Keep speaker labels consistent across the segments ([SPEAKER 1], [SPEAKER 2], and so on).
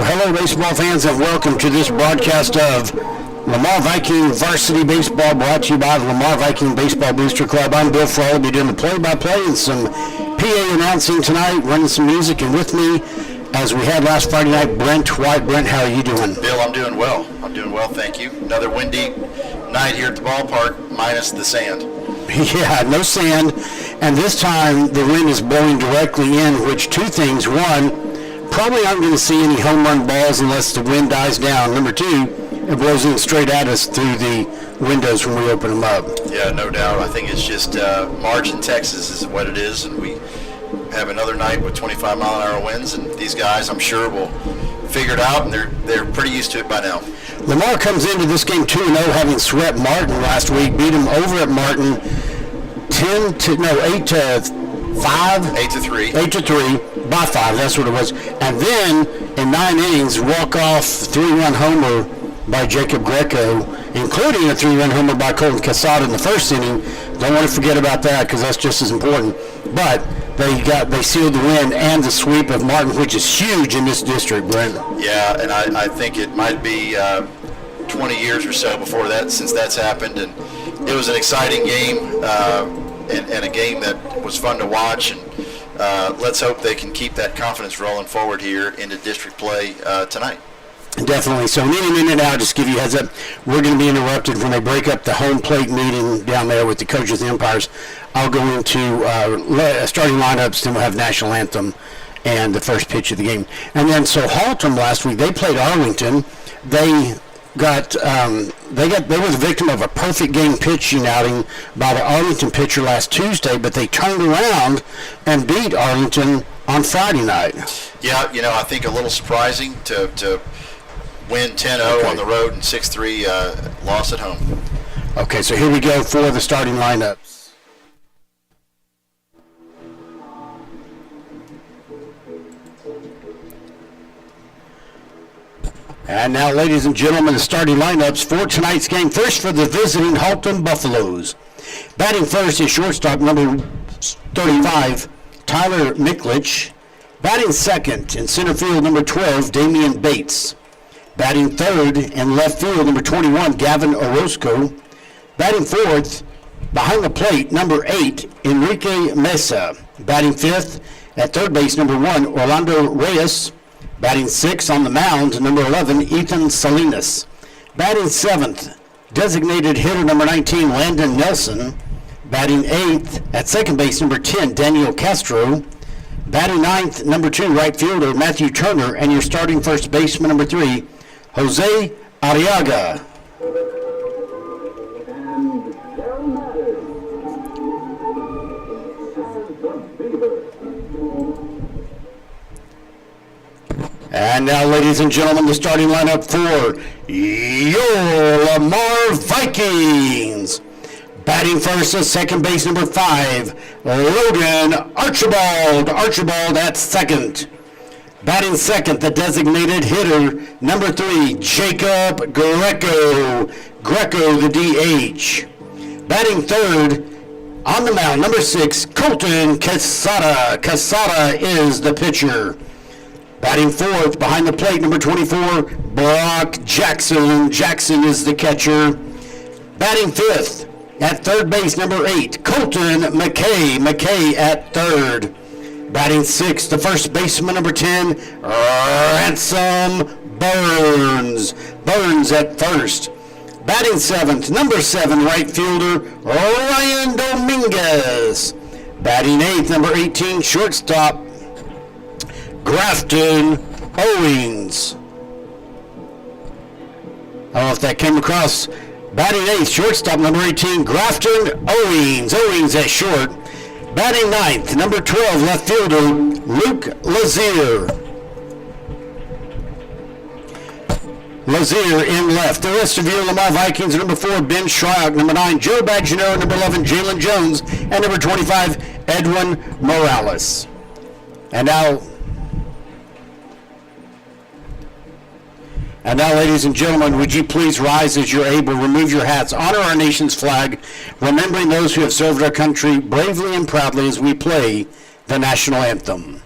[SPEAKER 1] Well, hello, baseball fans, and welcome to this broadcast of Lamar Viking Varsity Baseball, brought to you by the Lamar Viking Baseball Booster Club. I'm Bill Frawley. I'll be doing the play-by-play and some PA announcing tonight, running some music, and with me, as we had last Friday night, Brent White. Brent, how are you doing?
[SPEAKER 2] Bill, I'm doing well. Thank you. Another windy night here at the ballpark, minus the sand.
[SPEAKER 1] Yeah, no sand, and this time the wind is blowing directly in, which two things. One, probably aren't going to see any home run balls unless the wind dies down. Number two, it blows in straight at us through the windows when we open them up.
[SPEAKER 2] Yeah, no doubt. I think it's just March in Texas is what it is, and we have another night with 25-mile-an-hour winds, and these guys, I'm sure, will figure it out, and they're pretty used to it by now.
[SPEAKER 1] Lamar comes into this game 2-0, having swept Martin last week, beat him over at Martin 8-5.
[SPEAKER 2] 8-3.
[SPEAKER 1] 8-3 by 5. That's what it was. And then in 9 innings, walk-off 3-run homer by Jacob Greco, including a 3-run homer by Colton Casada in the first inning. Don't want to forget about that because that's just as important. But they sealed the win and the sweep of Martin, which is huge in this district, Brent.
[SPEAKER 2] Yeah, and I think it might be 20 years or so before that since that's happened, and it was an exciting game and a game that was fun to watch, and let's hope they can keep that confidence rolling forward here into district play tonight.
[SPEAKER 1] Definitely. So in any minute now, just give you a heads up, we're going to be interrupted when they break up the home plate meeting down there with the coaches and umpires. I'll go into starting lineups, then we'll have national anthem and the first pitch of the game. And then so Haltom last week, they played Arlington. They were the victim of a perfect game pitching outing by the Arlington pitcher last Tuesday, but they turned around and beat Arlington on Friday night.
[SPEAKER 2] Yeah, I think a little surprising to win 10-0 on the road and 6-3 loss at home.
[SPEAKER 1] Okay, so here we go for the starting lineups. And now, ladies and gentlemen, the starting lineups for tonight's game. First for the visiting Haltom Buffaloes. Batting first is shortstop number 35, Tyler Miklich. Batting second in center field, number 12, Damian Bates. Batting third in left field, number 21, Gavin Orozco. Batting fourth, behind the plate, number 8, Enrique Mesa. Batting fifth at third base, number 1, Orlando Reyes. Batting sixth on the mound, number 11, Ethan Salinas. Batting seventh, designated hitter number 19, Landon Nelson. Batting eighth at second base, number 10, Daniel Castro. Batting ninth, number 2, right fielder Matthew Turner, and your starting first baseman, number 3, Jose Arriaga. And now, ladies and gentlemen, the starting lineup for your Lamar Vikings. Batting first is second base, number 5, Logan Archibald. Archibald at second. Batting second, the designated hitter, number 3, Jacob Greco. Greco, the DH. Batting third, on the mound, number 6, Colton Casada. Casada is the pitcher. Batting fourth, behind the plate, number 24, Brock Jackson. Jackson is the catcher. Batting fifth, at third base, number 8, Colton McKay. McKay at third. Batting sixth, the first baseman, number 10, Ransom Burns. Burns at first. Batting seventh, number 7, right fielder, Ryan Dominguez. Batting eighth, number 18, shortstop, Grafton Owings. I don't know if that came across. Batting eighth, shortstop, number 18, Grafton Owings. Owings at short. Batting ninth, number 12, left fielder, Luke Lazier. Lazier in left. The rest of your Lamar Vikings, number 4, Ben Shryock, number 9, Joe Baggino, number 11, Jalen Jones, and number 25, Edwin Morales. And now, ladies and gentlemen, would you please rise as you're able, remove your hats, honor our nation's flag, remembering those who have served our country bravely and proudly as we play the national anthem.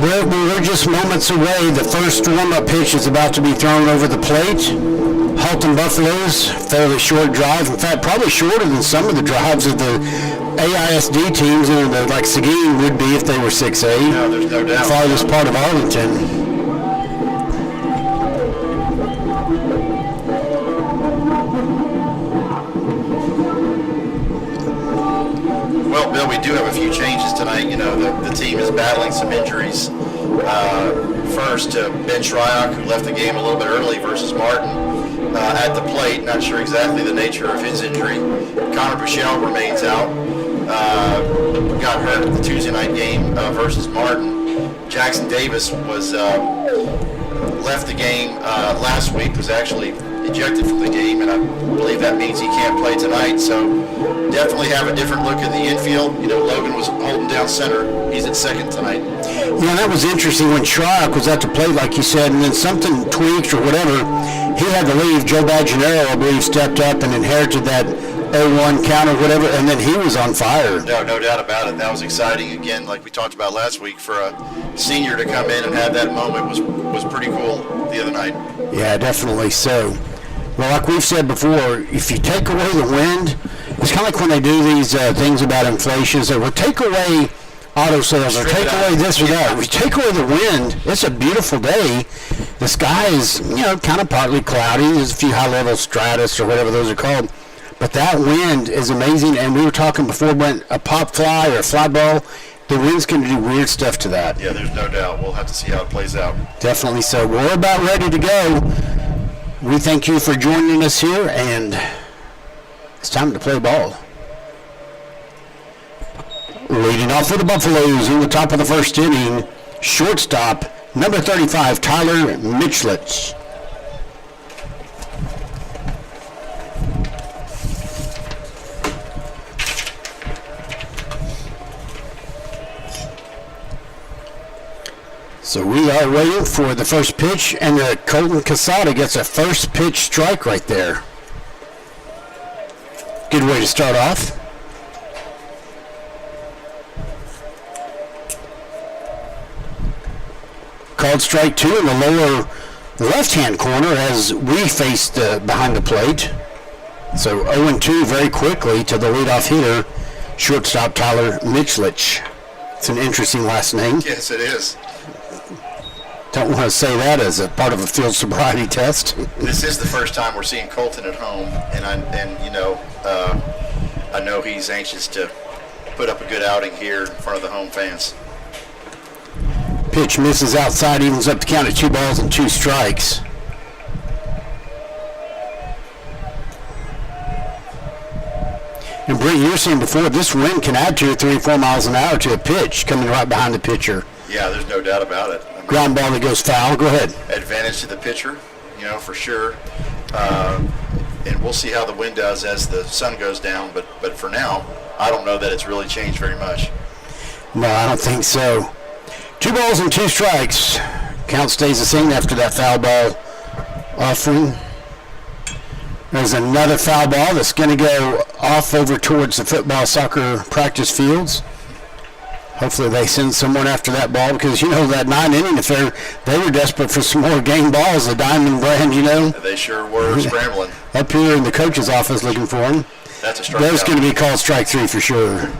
[SPEAKER 1] Well, we're just moments away. The first warm-up pitch is about to be thrown over the plate. Haltom Buffaloes, fairly short drive. In fact, probably shorter than some of the drives of the AISD teams, and like Seguin would be if they were 6A.
[SPEAKER 2] No, there's no doubt.
[SPEAKER 1] Farthest part of Arlington.
[SPEAKER 2] Well, Bill, we do have a few changes tonight. You know, the team is battling some injuries. First, Ben Shryock, who left the game a little bit early versus Martin at the plate. Not sure exactly the nature of his injury. Connor Bushell remains out. Got hurt at the Tuesday night game versus Martin. Jackson Davis was left the game last week, was actually ejected from the game, and I believe that means he can't play tonight. So definitely have a different look in the infield. You know, Logan was holding down center. He's at second tonight.
[SPEAKER 1] Yeah, that was interesting when Shryock was at the plate, like you said, and then something tweaked or whatever. He had to leave. Joe Bajanero, I believe, stepped up and inherited that 0-1 count or whatever, and then he was on fire.
[SPEAKER 2] No doubt about it. That was exciting. Again, like we talked about last week, for a senior to come in and have that moment was pretty cool the other night.
[SPEAKER 1] Yeah, definitely so. Well, like we've said before, if you take away the wind, it's kind of like when they do these things about inflation. So we'll take away auto sales or take away this or that. If you take away the wind, it's a beautiful day. The sky is, kind of partly cloudy. There's a few high-level stratus or whatever those are called. But that wind is amazing. And we were talking before, Brent, a pop fly or a fly ball, the wind's going to do weird stuff to that.
[SPEAKER 2] Yeah, there's no doubt. We'll have to see how it plays out.
[SPEAKER 1] Definitely so. We're about ready to go. We thank you for joining us here, and it's time to play ball. Leading off for the Buffaloes in the top of the first inning, shortstop, number 35, Tyler Michlich. So we are waiting for the first pitch, and Colton Casada gets a first pitch strike right there. Good way to start off. Called strike two in the lower left-hand corner as we face behind the plate. So 0-2 very quickly to the leadoff hitter, shortstop Tyler Michlich. It's an interesting last name.
[SPEAKER 2] Yes, it is.
[SPEAKER 1] Don't want to say that as a part of a field sobriety test.
[SPEAKER 2] This is the first time we're seeing Colton at home, and I know he's anxious to put up a good outing here in front of the home fans.
[SPEAKER 1] Pitch misses outside, evens up the count at 2-2 strikes. And Brent, you were saying before, this wind can add 2 or 3 or 4 miles an hour to a pitch coming right behind the pitcher.
[SPEAKER 2] Yeah, there's no doubt about it.
[SPEAKER 1] Ground ball that goes foul. Go ahead.
[SPEAKER 2] Advantage to the pitcher, for sure. And we'll see how the wind does as the sun goes down. But for now, I don't know that it's really changed very much.
[SPEAKER 1] No, I don't think so. 2-2 strikes. Count stays the same after that foul ball offering. There's another foul ball that's going to go off over towards the football soccer practice fields. Hopefully they send someone after that ball, because that 9 inning affair, they were desperate for some more game balls, the Diamond brand,
[SPEAKER 2] They sure were scrambling.
[SPEAKER 1] Up here in the coach's office looking for them.
[SPEAKER 2] That's a strikeout.
[SPEAKER 1] That's going to be called strike 3 for sure.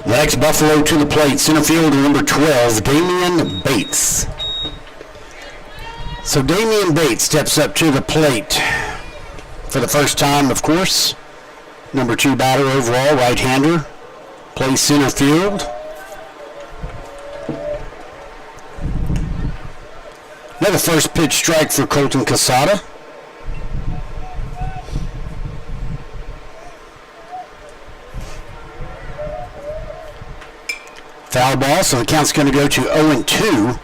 [SPEAKER 1] Next, Buffalo to the plate, center fielder number 12, Damian Bates. So Damian Bates steps up to the plate for the first time, of course. Number 2 batter overall, right-hander. Plays center field. Another first pitch strike for Colton Casada. Foul ball, so the count's going to go to 0-2.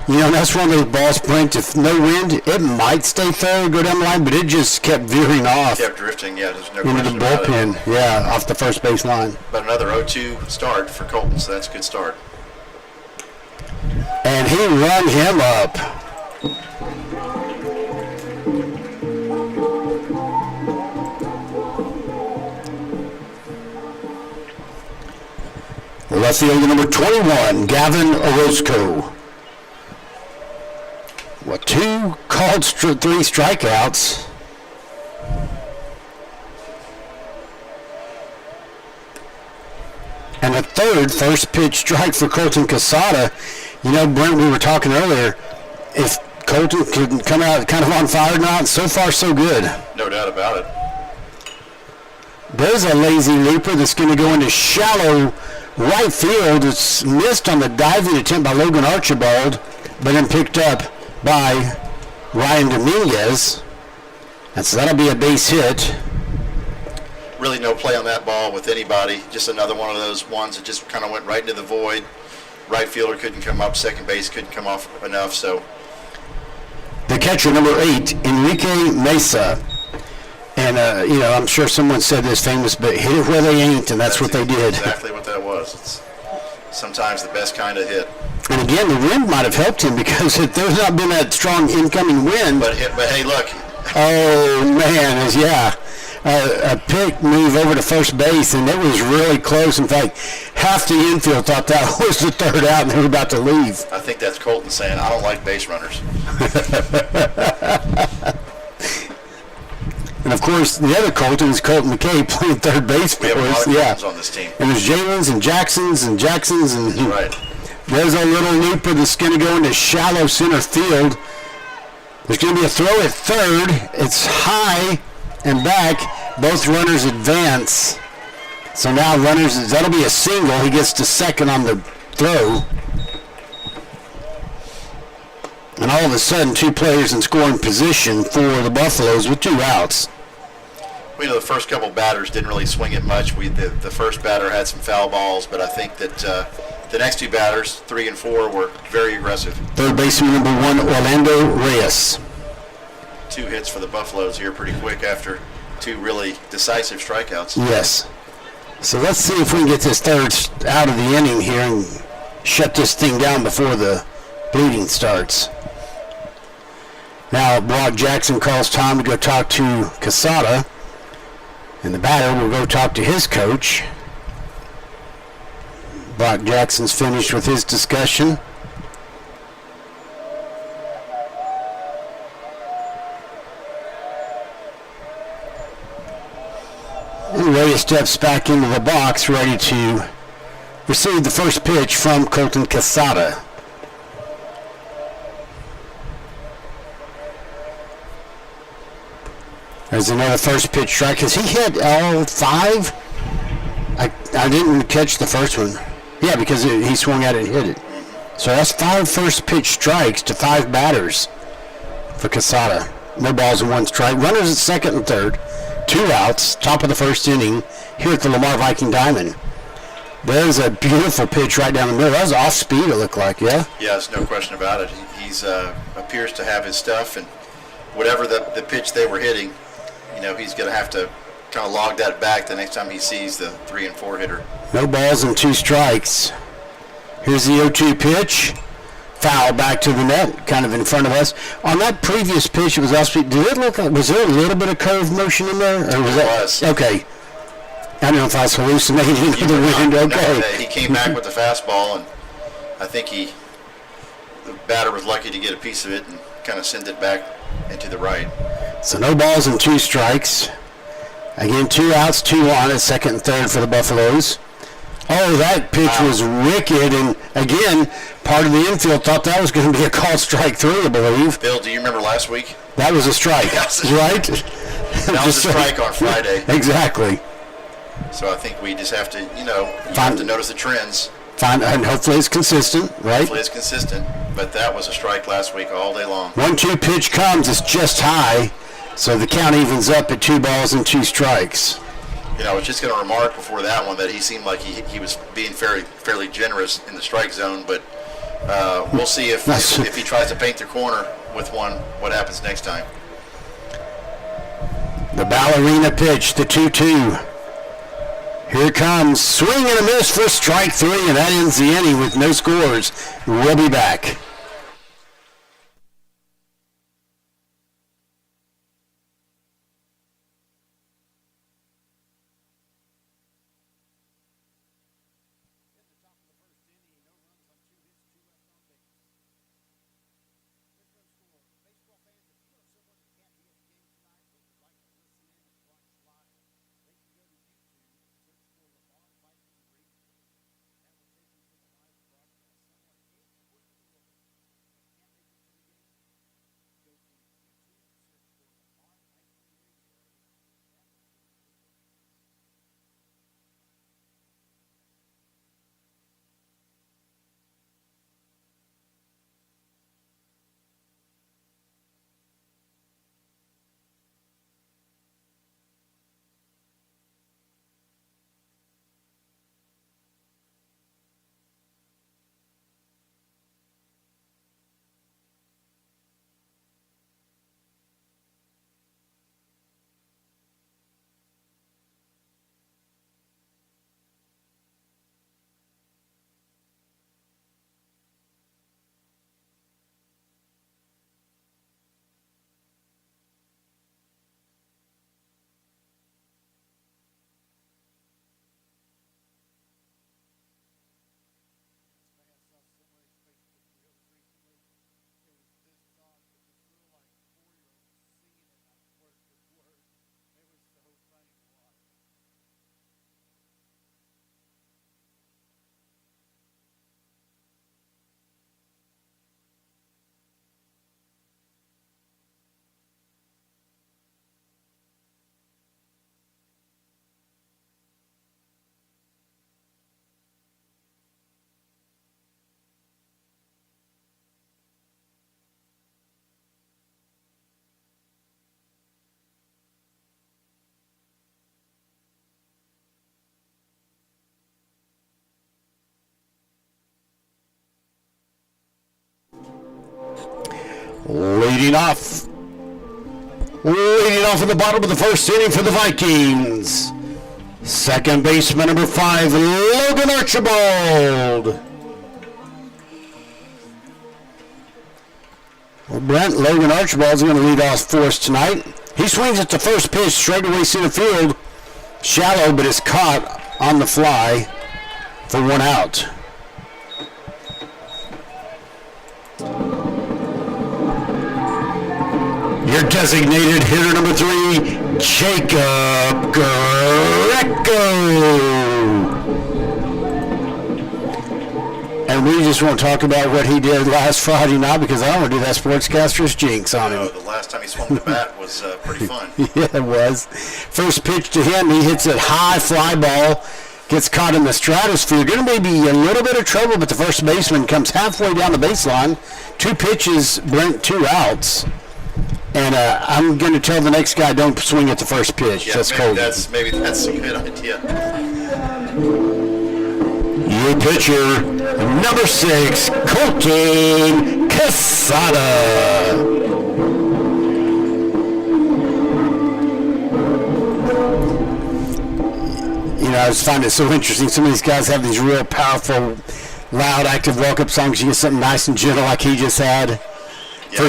[SPEAKER 1] That's one of those balls, Brent, if no wind, it might stay fair, go down the line, but it just kept veering off.
[SPEAKER 2] Kept drifting, yeah, there's no
[SPEAKER 1] into
[SPEAKER 2] question
[SPEAKER 1] the bullpen, yeah, off the first base line.
[SPEAKER 2] But another 0-2 start for Colton, so that's a good start.
[SPEAKER 1] And he run him up. Left fielder number 21, Gavin Orozco. What, 2 called 3 strikeouts. And a third first pitch strike for Colton Casada. You know, Brent, we were talking earlier, if Colton could come out kind of on fire or not, so far so good.
[SPEAKER 2] No doubt about it.
[SPEAKER 1] There's a lazy looper that's going to go into shallow right field. It's missed on the diving attempt by Logan Archibald, but then picked up by Ryan Dominguez. And so that'll be a base hit.
[SPEAKER 2] Really no play on that ball with anybody. Just another one of those ones that just kind of went right into the void. Right fielder couldn't come up. Second base couldn't come off enough. So
[SPEAKER 1] the catcher, number 8, Enrique Mesa. And, you know, I'm sure someone said this famous, but hit it where they ain't, and that's what they did.
[SPEAKER 2] Exactly what that was. It's sometimes the best kind of hit.
[SPEAKER 1] And again, the wind might have helped him because if there's not been that strong incoming wind.
[SPEAKER 2] But hey, look.
[SPEAKER 1] Oh, man, yeah. A pick move over to first base, and it was really close. In fact, half the infield thought that was the third out, and they were about to leave.
[SPEAKER 2] I think that's Colton saying, I don't like base runners.
[SPEAKER 1] And, of course, the other Colton is Colton McKay playing third base for us.
[SPEAKER 2] We have a lot of Coltons on this team.
[SPEAKER 1] And there's Jalen's and Jackson's and Jackson's. And
[SPEAKER 2] right.
[SPEAKER 1] There's a little looper that's going to go into shallow center field. There's going to be a throw at third. It's high and back. Both runners advance. So now that'll be a single. He gets to second on the throw. And all of a sudden, 2 players in scoring position for the Buffaloes with 2 outs.
[SPEAKER 2] You know, the first couple batters didn't really swing it much. The first batter had some foul balls, but I think that the next 2 batters, 3 and 4, were very aggressive.
[SPEAKER 1] Third baseman number 1, Orlando Reyes.
[SPEAKER 2] 2 hits for the Buffaloes here pretty quick after 2 really decisive strikeouts.
[SPEAKER 1] Yes. So let's see if we can get this third out of the inning here and shut this thing down before the bleeding starts. Now Brock Jackson calls time to go talk to Casada. And the batter will go talk to his coach. Brock Jackson's finished with his discussion. And Reyes steps back into the box, ready to receive the first pitch from Colton Casada. There's another first pitch strike. Has he hit all 5? I didn't catch the first one. Yeah, because he swung at it and hit it. So that's 5 first pitch strikes to 5 batters for Casada. No balls and 1 strike. Runners at second and third. 2 outs, top of the first inning here at the Lamar Viking Diamond. There's a beautiful pitch right down the middle. That was off speed, it looked like, yeah?
[SPEAKER 2] Yeah, there's no question about it. He's appears to have his stuff, and whatever the pitch they were hitting, you know, he's going to have to kind of log that back the next time he sees the 3 and 4 hitter.
[SPEAKER 1] No balls and 2 strikes. Here's the 0-2 pitch. Foul back to the net, kind of in front of us. On that previous pitch, it was off speed. Did it look like, was there a little bit of curve motion in there? Or was that?
[SPEAKER 2] Was.
[SPEAKER 1] Okay. I don't know if I was hallucinating into the wind. Okay.
[SPEAKER 2] No, he came back with the fastball, and I think the batter was lucky to get a piece of it and kind of send it back into the right.
[SPEAKER 1] So no balls and 2 strikes. Again, 2 outs, 2 on at second and third for the Buffaloes. Oh, that pitch was wicked, and again, part of the infield thought that was going to be a called strike 3, I believe.
[SPEAKER 2] Bill, do you remember last week?
[SPEAKER 1] That was a strike, right?
[SPEAKER 2] That was a strike on Friday.
[SPEAKER 1] Exactly.
[SPEAKER 2] So I think we just have to, have to notice the trends.
[SPEAKER 1] And hopefully it's consistent, right?
[SPEAKER 2] Hopefully it's consistent, but that was a strike last week all day long.
[SPEAKER 1] 1-2 pitch comes, it's just high, so the count evens up at 2 balls and 2 strikes.
[SPEAKER 2] I was just going to remark before that one that he seemed like he was being fairly generous in the strike zone, but we'll see if he tries to paint the corner with one, what happens next time.
[SPEAKER 1] The ballerina pitch, the 2-2. Here it comes. Swing and a miss for strike 3, and that ends the inning with no scores. We'll be back. Leading off in the bottom of the first inning for the Vikings, second baseman number 5, Logan Archibald. Well, Brent, Logan Archibald's going to lead off for us tonight. He swings at the first pitch, straight away center field. Shallow, but it's caught on the fly for 1 out. Your designated hitter number 3, Jacob Greco. And we just want to talk about what he did last Friday night because I don't want to do that sportscaster's jinx on him.
[SPEAKER 2] The last time he swung the bat was pretty fun.
[SPEAKER 1] Yeah, it was. First pitch to him, he hits it high, fly ball, gets caught in the stratosphere. Going to be a little bit of trouble, but the first baseman comes halfway down the baseline. 2 pitches, Brent, 2 outs. And I'm going to tell the next guy don't swing at the first pitch.
[SPEAKER 2] Yeah,
[SPEAKER 1] that's cold.
[SPEAKER 2] Maybe that's a good idea.
[SPEAKER 1] Your pitcher, number 6, Colton Quesada. You know, I just find it so interesting. Some of these guys have these real powerful, loud, active walk-up songs. You get something nice and gentle like he just had.
[SPEAKER 2] Yeah,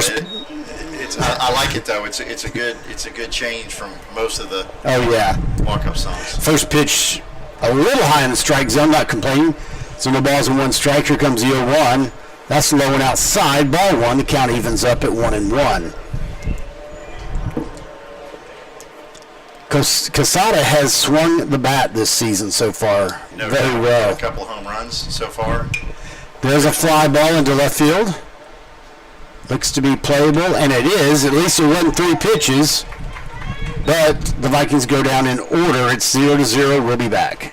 [SPEAKER 2] I like it though. It's a good change from most of the walk-up songs.
[SPEAKER 1] First pitch, a little high in the strike zone, not complaining. So no balls and 1 strike. Here comes the 0-1. That's low and outside. Ball 1. The count evens up at 1-1. Quesada has swung the bat this season so far very well.
[SPEAKER 2] A couple of home runs so far.
[SPEAKER 1] There's a fly ball into left field. Looks to be playable, and it is. At least it wasn't 3 pitches. But the Vikings go down in order. It's 0-0. We'll be back.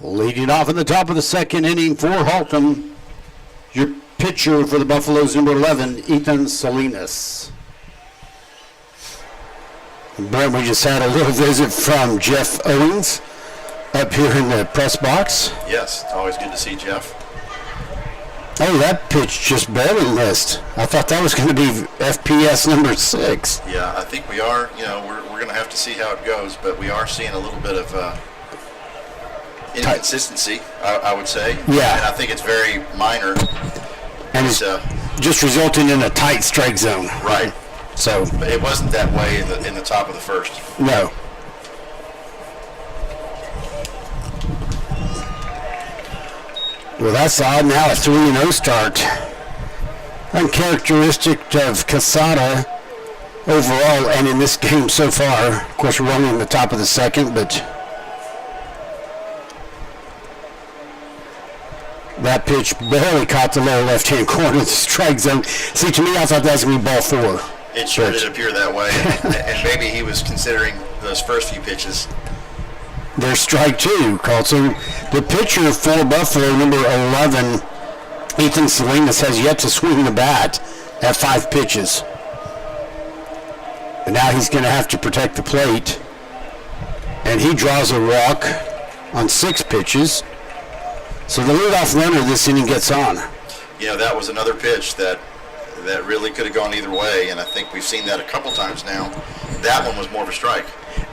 [SPEAKER 1] Leading off in the top of the second inning for Haltom, your pitcher for the Buffaloes, number 11, Ethan Salinas. And Brent, we just had a little visit from Jeff Owens up here in the press box.
[SPEAKER 2] Yes, always good to see Jeff.
[SPEAKER 1] Oh, that pitch just barely missed. I thought that was going to be FPS number 6.
[SPEAKER 2] Yeah, I think we are. You know, we're going to have to see how it goes, but we are seeing a little bit of inconsistency, I would say.
[SPEAKER 1] Yeah.
[SPEAKER 2] And I think it's very minor.
[SPEAKER 1] And it's just resulting in a tight strike zone.
[SPEAKER 2] Right.
[SPEAKER 1] So
[SPEAKER 2] but it wasn't that way in the top of the first.
[SPEAKER 1] No. Well, that's odd. Now a 3-0 start. Uncharacteristic of Quesada overall and in this game so far. Of course, we're only in the top of the second, but that pitch barely caught the lower left-hand corner of the strike zone. See, to me, I thought that was going to be ball 4.
[SPEAKER 2] It sure did appear that way, and maybe he was considering those first few pitches.
[SPEAKER 1] There's strike two called. So the pitcher for Buffalo, number 11, Ethan Salinas, has yet to swing the bat at 5 pitches. And now he's going to have to protect the plate. And he draws a walk on 6 pitches. So the leadoff runner this inning gets on.
[SPEAKER 2] You know, that was another pitch that really could have gone either way, and I think we've seen that a couple times now. That one was more of a strike.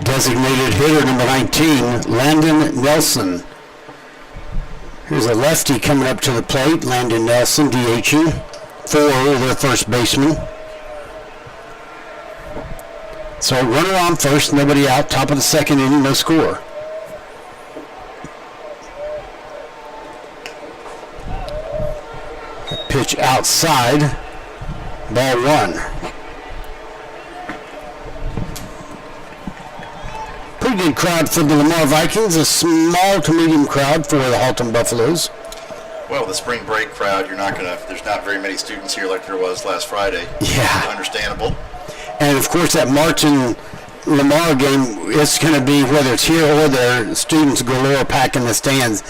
[SPEAKER 1] Designated hitter number 19, Landon Nelson. Here's a lefty coming up to the plate. Landon Nelson DHing for their first baseman. So runner on first, nobody out. Top of the second inning, no score. Pitch outside, ball 1. Pretty good crowd for the Lamar Vikings, a small to medium crowd for the Haltom Buffaloes.
[SPEAKER 2] Well, the spring break crowd, there's not very many students here like there was last Friday.
[SPEAKER 1] Yeah.
[SPEAKER 2] Understandable.
[SPEAKER 1] And of course that Martin-Lamar game, it's going to be, whether it's here or there, students galore packing the stands.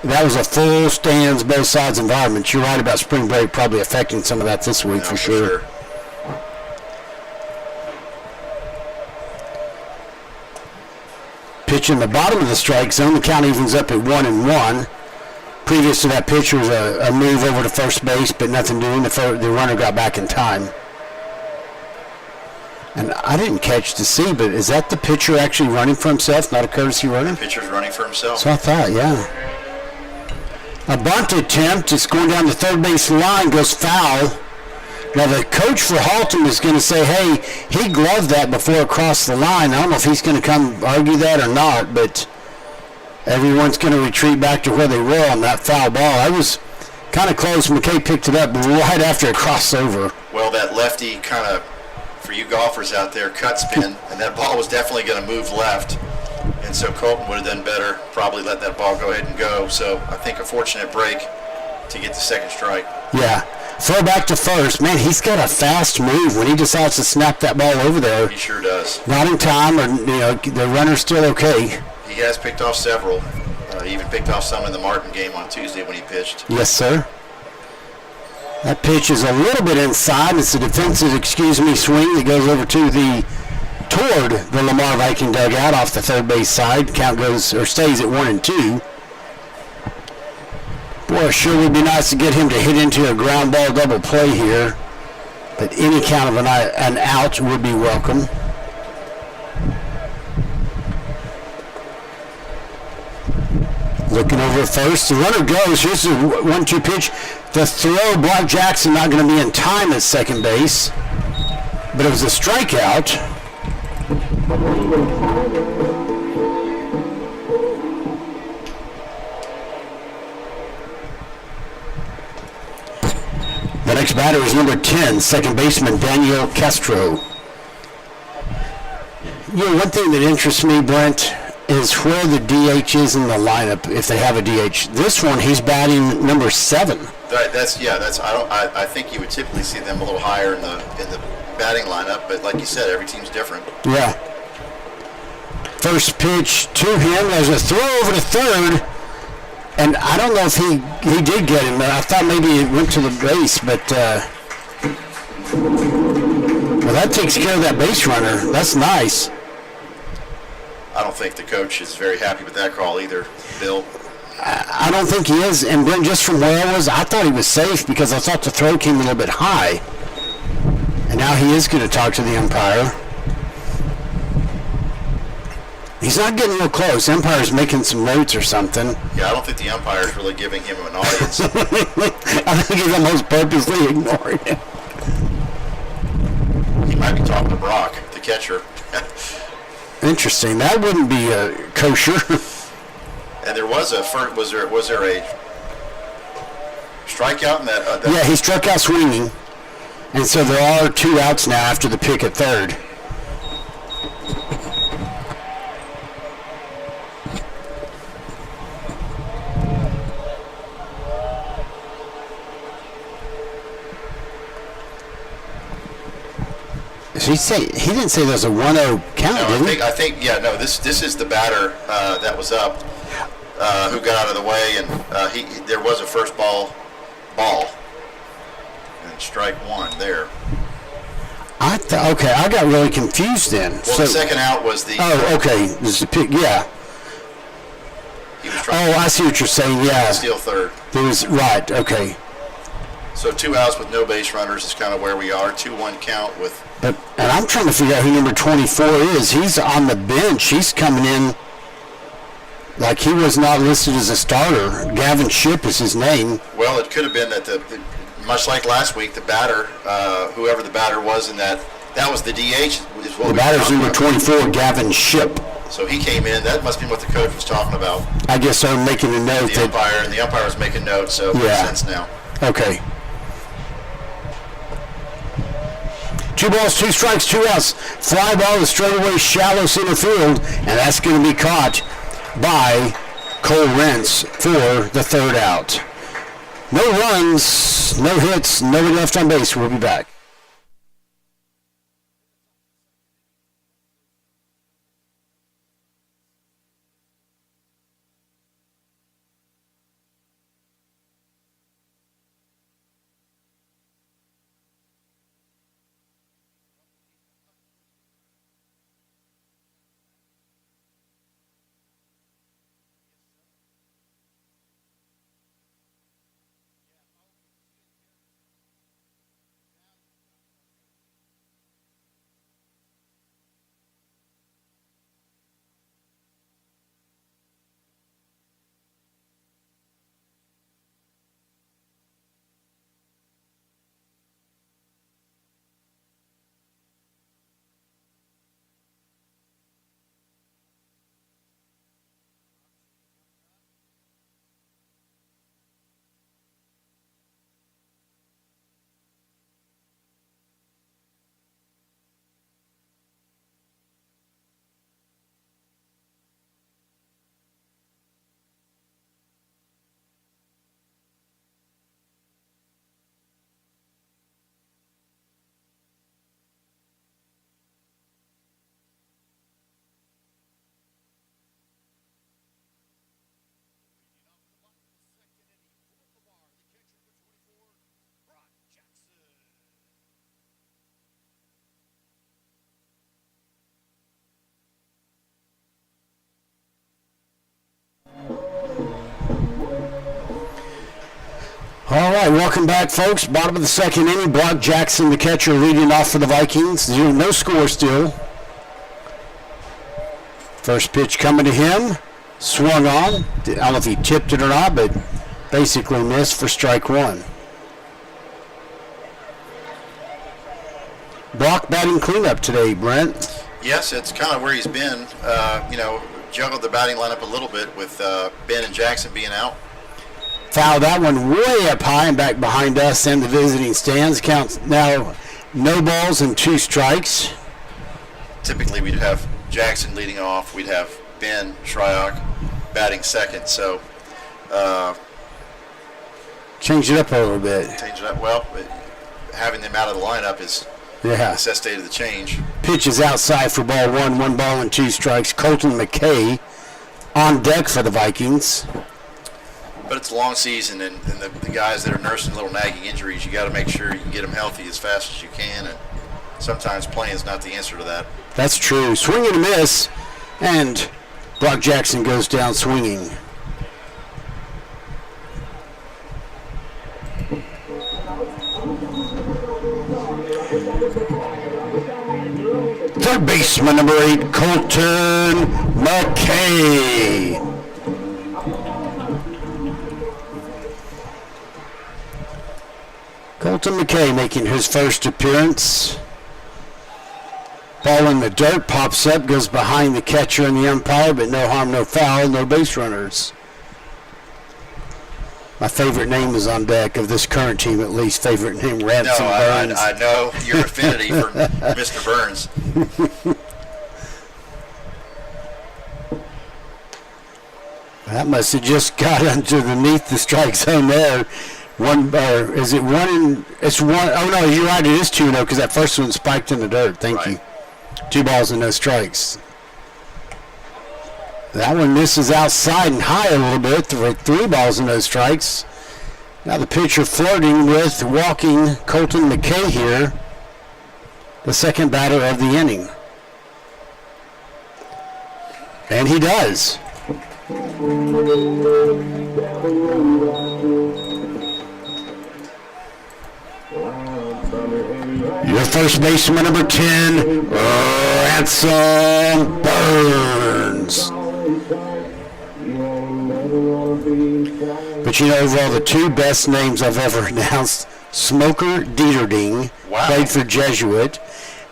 [SPEAKER 1] That was a full stands, both sides environment. You're right about spring break probably affecting some of that this week.
[SPEAKER 2] No,
[SPEAKER 1] for sure. Pitch in the bottom of the strike zone. The count evens up at 1-1. Previous to that pitch was a move over to first base, but nothing doing. The runner got back in time. And I didn't catch to see, but is that the pitcher actually running for himself, not a courtesy runner?
[SPEAKER 2] The pitcher's running for himself.
[SPEAKER 1] So I thought, yeah. A bunt attempt, it's going down the third base line, goes foul. Now the coach for Haltom is going to say, hey, he gloved that before it crossed the line. I don't know if he's going to come argue that or not, but everyone's going to retreat back to where they were on that foul ball. I was kind of close. McKay picked it up right after it crossed over.
[SPEAKER 2] Well, that lefty kind of, for you golfers out there, cut spin, and that ball was definitely going to move left. And so Colton would have done better, probably let that ball go ahead and go. So I think a fortunate break to get the second strike.
[SPEAKER 1] Yeah. Throw back to first. Man, he's got a fast move when he decides to snap that ball over there.
[SPEAKER 2] He sure does.
[SPEAKER 1] Not in time, or the runner's still okay.
[SPEAKER 2] He has picked off several. He even picked off some in the Martin game on Tuesday when he pitched.
[SPEAKER 1] Yes, sir. That pitch is a little bit inside. It's a defensive, swing that goes over to toward the Lamar Viking dugout off the third base side. Count goes or stays at 1-2. Boy, it sure would be nice to get him to hit into a ground ball double play here. But any kind of an out would be welcome. Looking over at first. The runner goes. Here's the 1-2 pitch. The throw, Brock Jackson not going to be in time at second base. But it was a strikeout. The next batter is number 10, second baseman Daniel Castro. One thing that interests me, Brent, is where the DH is in the lineup, if they have a DH. This one, he's batting number 7.
[SPEAKER 2] I think you would typically see them a little higher in the batting lineup, but like you said, every team's different.
[SPEAKER 1] Yeah. First pitch to him. There's a throw over to third, and I don't know if he did get him. I thought maybe it went to the base, but well, that takes care of that base runner. That's nice.
[SPEAKER 2] I don't think the coach is very happy with that call either, Bill.
[SPEAKER 1] I don't think he is, and Brent, just from where I was, I thought he was safe because I thought the throw came a little bit high. And now he is going to talk to the umpire. He's not getting real close. The umpire's making some notes or something.
[SPEAKER 2] Yeah, I don't think the umpire's really giving him an audience.
[SPEAKER 1] I think he's almost purposely ignoring him.
[SPEAKER 2] He might be talking to Brock, the catcher.
[SPEAKER 1] Interesting. That wouldn't be kosher.
[SPEAKER 2] And there was there a strikeout in that?
[SPEAKER 1] Yeah, he struck out swinging. And so there are 2 outs now after the pick at third. He didn't say there's a 1-0 count,
[SPEAKER 2] No,
[SPEAKER 1] did he?
[SPEAKER 2] I think, yeah, no. This is the batter that was up, who got out of the way, and there was a first ball, and strike one there.
[SPEAKER 1] Okay, I got really confused then.
[SPEAKER 2] Well, the second out was the.
[SPEAKER 1] Oh, okay. This is the pick. Yeah.
[SPEAKER 2] He was trying
[SPEAKER 1] I see what you're saying. Yeah.
[SPEAKER 2] to steal third.
[SPEAKER 1] There was right. Okay.
[SPEAKER 2] So 2 outs with no base runners is kind of where we are. 2-1 count with.
[SPEAKER 1] And I'm trying to figure out who number 24 is. He's on the bench. He's coming in like he was not listed as a starter. Gavin Shipp is his name.
[SPEAKER 2] Well, it could have been that much like last week, the batter, whoever the batter was in that was the DH. Is what
[SPEAKER 1] The batter's number 24, Gavin Shipp.
[SPEAKER 2] So he came in. That must be what the coach was talking about.
[SPEAKER 1] I guess I'm making a note.
[SPEAKER 2] The umpire, and the umpire was making notes, so it makes sense now.
[SPEAKER 1] Okay. 2 balls, 2 strikes, 2 outs. Fly ball is straightaway shallow center field, and that's going to be caught by Cole Rentz for the third out. No runs, no hits, nobody left on base. We'll be back. All right, welcome back, folks. Bottom of the second inning. Brock Jackson, the catcher, leading off for the Vikings. No score still. First pitch coming to him. Swung on. I don't know if he tipped it or not, but basically missed for strike one. Brock batting cleanup today, Brent.
[SPEAKER 2] Yes, it's kind of where he's been. Juggled the batting lineup a little bit with Ben and Jackson being out.
[SPEAKER 1] Foul that one way up high and back behind us and the visiting stands. Counts now no balls and 2 strikes.
[SPEAKER 2] Typically we'd have Jackson leading off. We'd have Ben Shryock batting second. So
[SPEAKER 1] change it up a little bit.
[SPEAKER 2] Change it up. Well, having them out of the lineup is necessitated the change.
[SPEAKER 1] Pitch is outside for ball 1. 1 ball and 2 strikes. Colton McKay on deck for the Vikings.
[SPEAKER 2] But it's a long season, and the guys that are nursing little nagging injuries, you got to make sure you can get them healthy as fast as you can, and sometimes playing is not the answer to that.
[SPEAKER 1] That's true. Swing and a miss, and Brock Jackson goes down swinging. Third baseman, number 8, Colton McKay. Colton McKay making his first appearance. Ball in the dirt, pops up, goes behind the catcher and the umpire, but no harm, no foul, no base runners. My favorite name is on deck of this current team, at least. Favorite name, Ransom Burns.
[SPEAKER 2] I know your affinity for Mr. Burns.
[SPEAKER 1] That must have just got underneath the strike zone there. One, or is it one? It's one. Oh no, you're right. It is 2-0 because that first one spiked in the dirt. Thank you. 2 balls and no strikes. That one misses outside and high a little bit for 3 balls and no strikes. Now the pitcher flirting with walking Colton McKay here, the second batter of the inning. And he does. Your first baseman, number 10, Ransom Burns. But you know, overall, the 2 best names I've ever announced, Smoker Dieterding, played for Jesuit,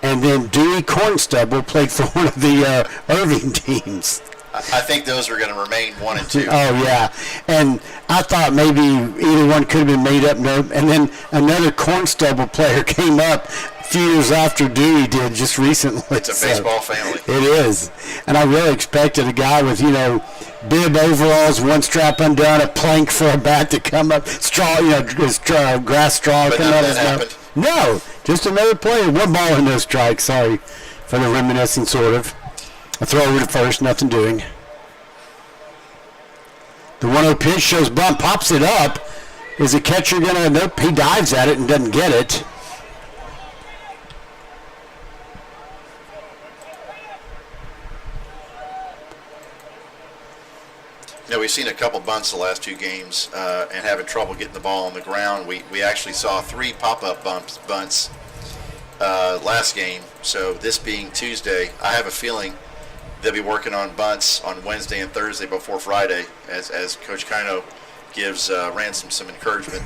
[SPEAKER 1] and then Dewey Cornstubble played for one of the Irving teams.
[SPEAKER 2] I think those are going to remain 1 and 2.
[SPEAKER 1] Oh, yeah. And I thought maybe either one could have been made up. Nope. And then another Cornstubble player came up a few years after Dewey did just recently.
[SPEAKER 2] It's a baseball family.
[SPEAKER 1] It is. And I really expected a guy with, bib overalls, 1 strap undone, a plank for a bat to come up, straw, grass straw
[SPEAKER 2] but
[SPEAKER 1] come out of his
[SPEAKER 2] happened.
[SPEAKER 1] mouth. No, just another player. 1 ball and no strike. Sorry for the reminiscing, sort of. A throw over to first, nothing doing. The 1-0 pitch shows bunt, pops it up. Is the catcher going to? Nope, he dives at it and doesn't get it.
[SPEAKER 2] We've seen a couple bunts the last 2 games and having trouble getting the ball on the ground. We actually saw 3 pop-up bunts last game. So this being Tuesday, I have a feeling they'll be working on bunts on Wednesday and Thursday before Friday as Coach Kino gives Ransom some encouragement.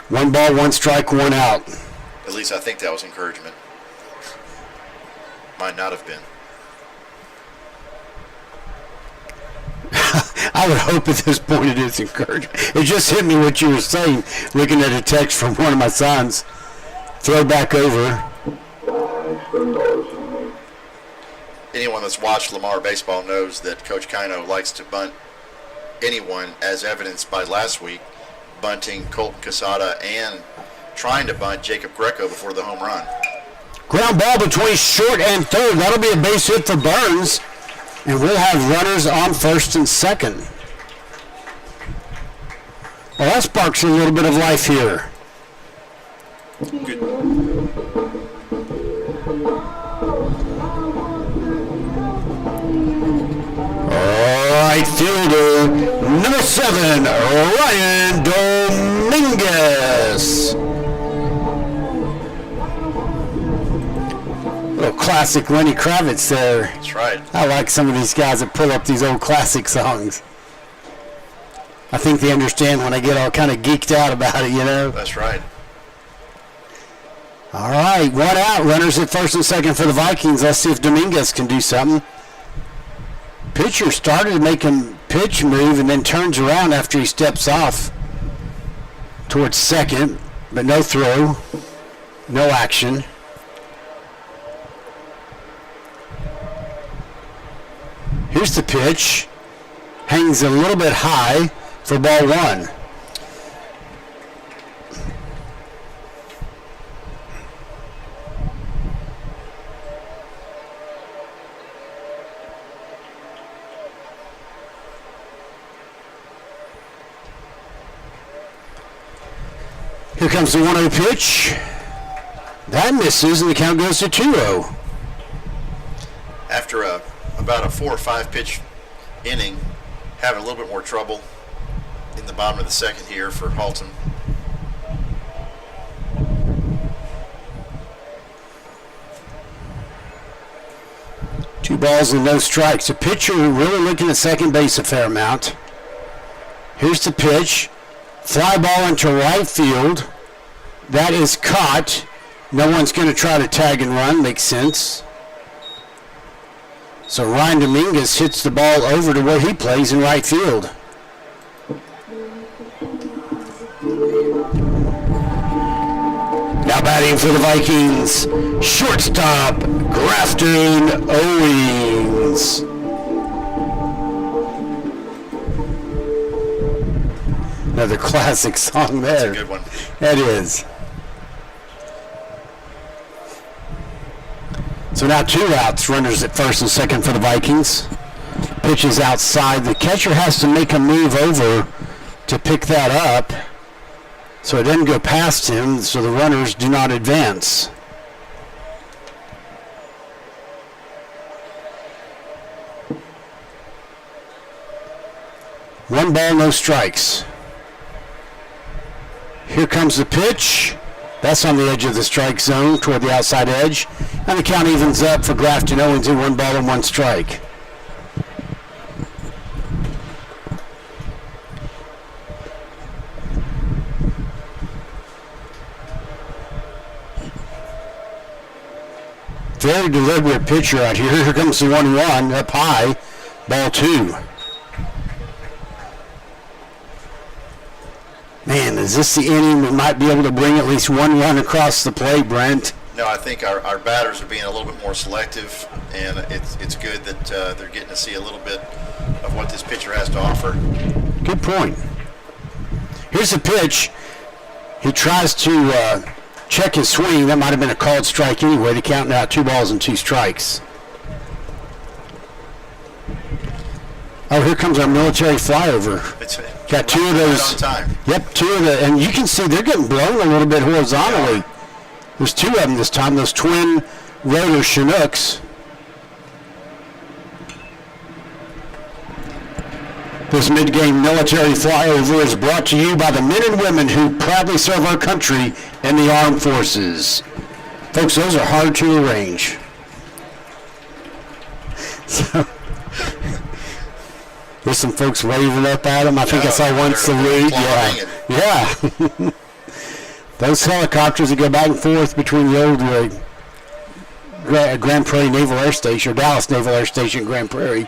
[SPEAKER 1] 1 ball, 1 strike, 1 out.
[SPEAKER 2] At least I think that was encouragement. Might not have been.
[SPEAKER 1] I would hope at this point it is encouragement. It just hit me what you were saying, looking at a text from one of my sons. Throw back over.
[SPEAKER 2] Anyone that's watched Lamar baseball knows that Coach Kino likes to bunt anyone, as evidenced by last week, bunting Colton Casada and trying to bunt Jacob Greco before the home run.
[SPEAKER 1] Ground ball between short and third. That'll be a base hit for Burns. And we'll have runners on first and second. Well, that sparks a little bit of life here.
[SPEAKER 2] Good.
[SPEAKER 1] Right fielder, number 7, Ryan Dominguez. Little classic Lenny Kravitz there.
[SPEAKER 2] That's right.
[SPEAKER 1] I like some of these guys that pull up these old classic songs. I think they understand when I get all kind of geeked out about it,
[SPEAKER 2] That's right.
[SPEAKER 1] All right, 1 out. Runners at first and second for the Vikings. Let's see if Dominguez can do something. Pitcher started to make him pitch move and then turns around after he steps off towards second, but no throw, no action. Here's the pitch. Hangs a little bit high for ball 1. Here comes the 1-0 pitch. That misses, and the count goes to 2-0.
[SPEAKER 2] After about a 4 or 5 pitch inning, having a little bit more trouble in the bottom of the second here for Haltom.
[SPEAKER 1] Two balls and no strikes. The pitcher really looking at second base a fair amount. Here's the pitch. Fly ball into right field. That is caught. No one's going to try to tag and run. Makes sense. So Ryan Dominguez hits the ball over to where he plays in right field. Now batting for the Vikings, shortstop Grafton Owings. Another classic song there.
[SPEAKER 2] That's a good one.
[SPEAKER 1] That is. So now 2 outs, runners at first and second for the Vikings. Pitch is outside. The catcher has to make a move over to pick that up, so it doesn't go past him, so the runners do not advance. One ball, no strikes. Here comes the pitch. That's on the edge of the strike zone toward the outside edge. And the count evens up for Grafton Owens in 1 ball and 1 strike. Very deliberate pitcher out here. Here comes the 1-1 up high. Ball 2. Man, is this the inning we might be able to bring at least 1 run across the plate, Brent?
[SPEAKER 2] No, I think our batters are being a little bit more selective, and it's good that they're getting to see a little bit of what this pitcher has to offer.
[SPEAKER 1] Good point. Here's the pitch. He tries to check his swing. That might have been a called strike anyway. The count now 2 balls and 2 strikes. Oh, here comes our military flyover. Got 2 of those.
[SPEAKER 2] Right on time.
[SPEAKER 1] Yep, 2 of the, and you can see they're getting blown a little bit horizontally. There's 2 of them this time, those twin rotor Chinooks. This mid-game military flyover is brought to you by the men and women who proudly serve our country in the armed forces. Folks, those are hard to arrange. So, there's some folks waving up at them. I think I saw one salute. Yeah. Those helicopters that go back and forth between the old Grand Prairie Naval Air Station, or Dallas Naval Air Station, Grand Prairie.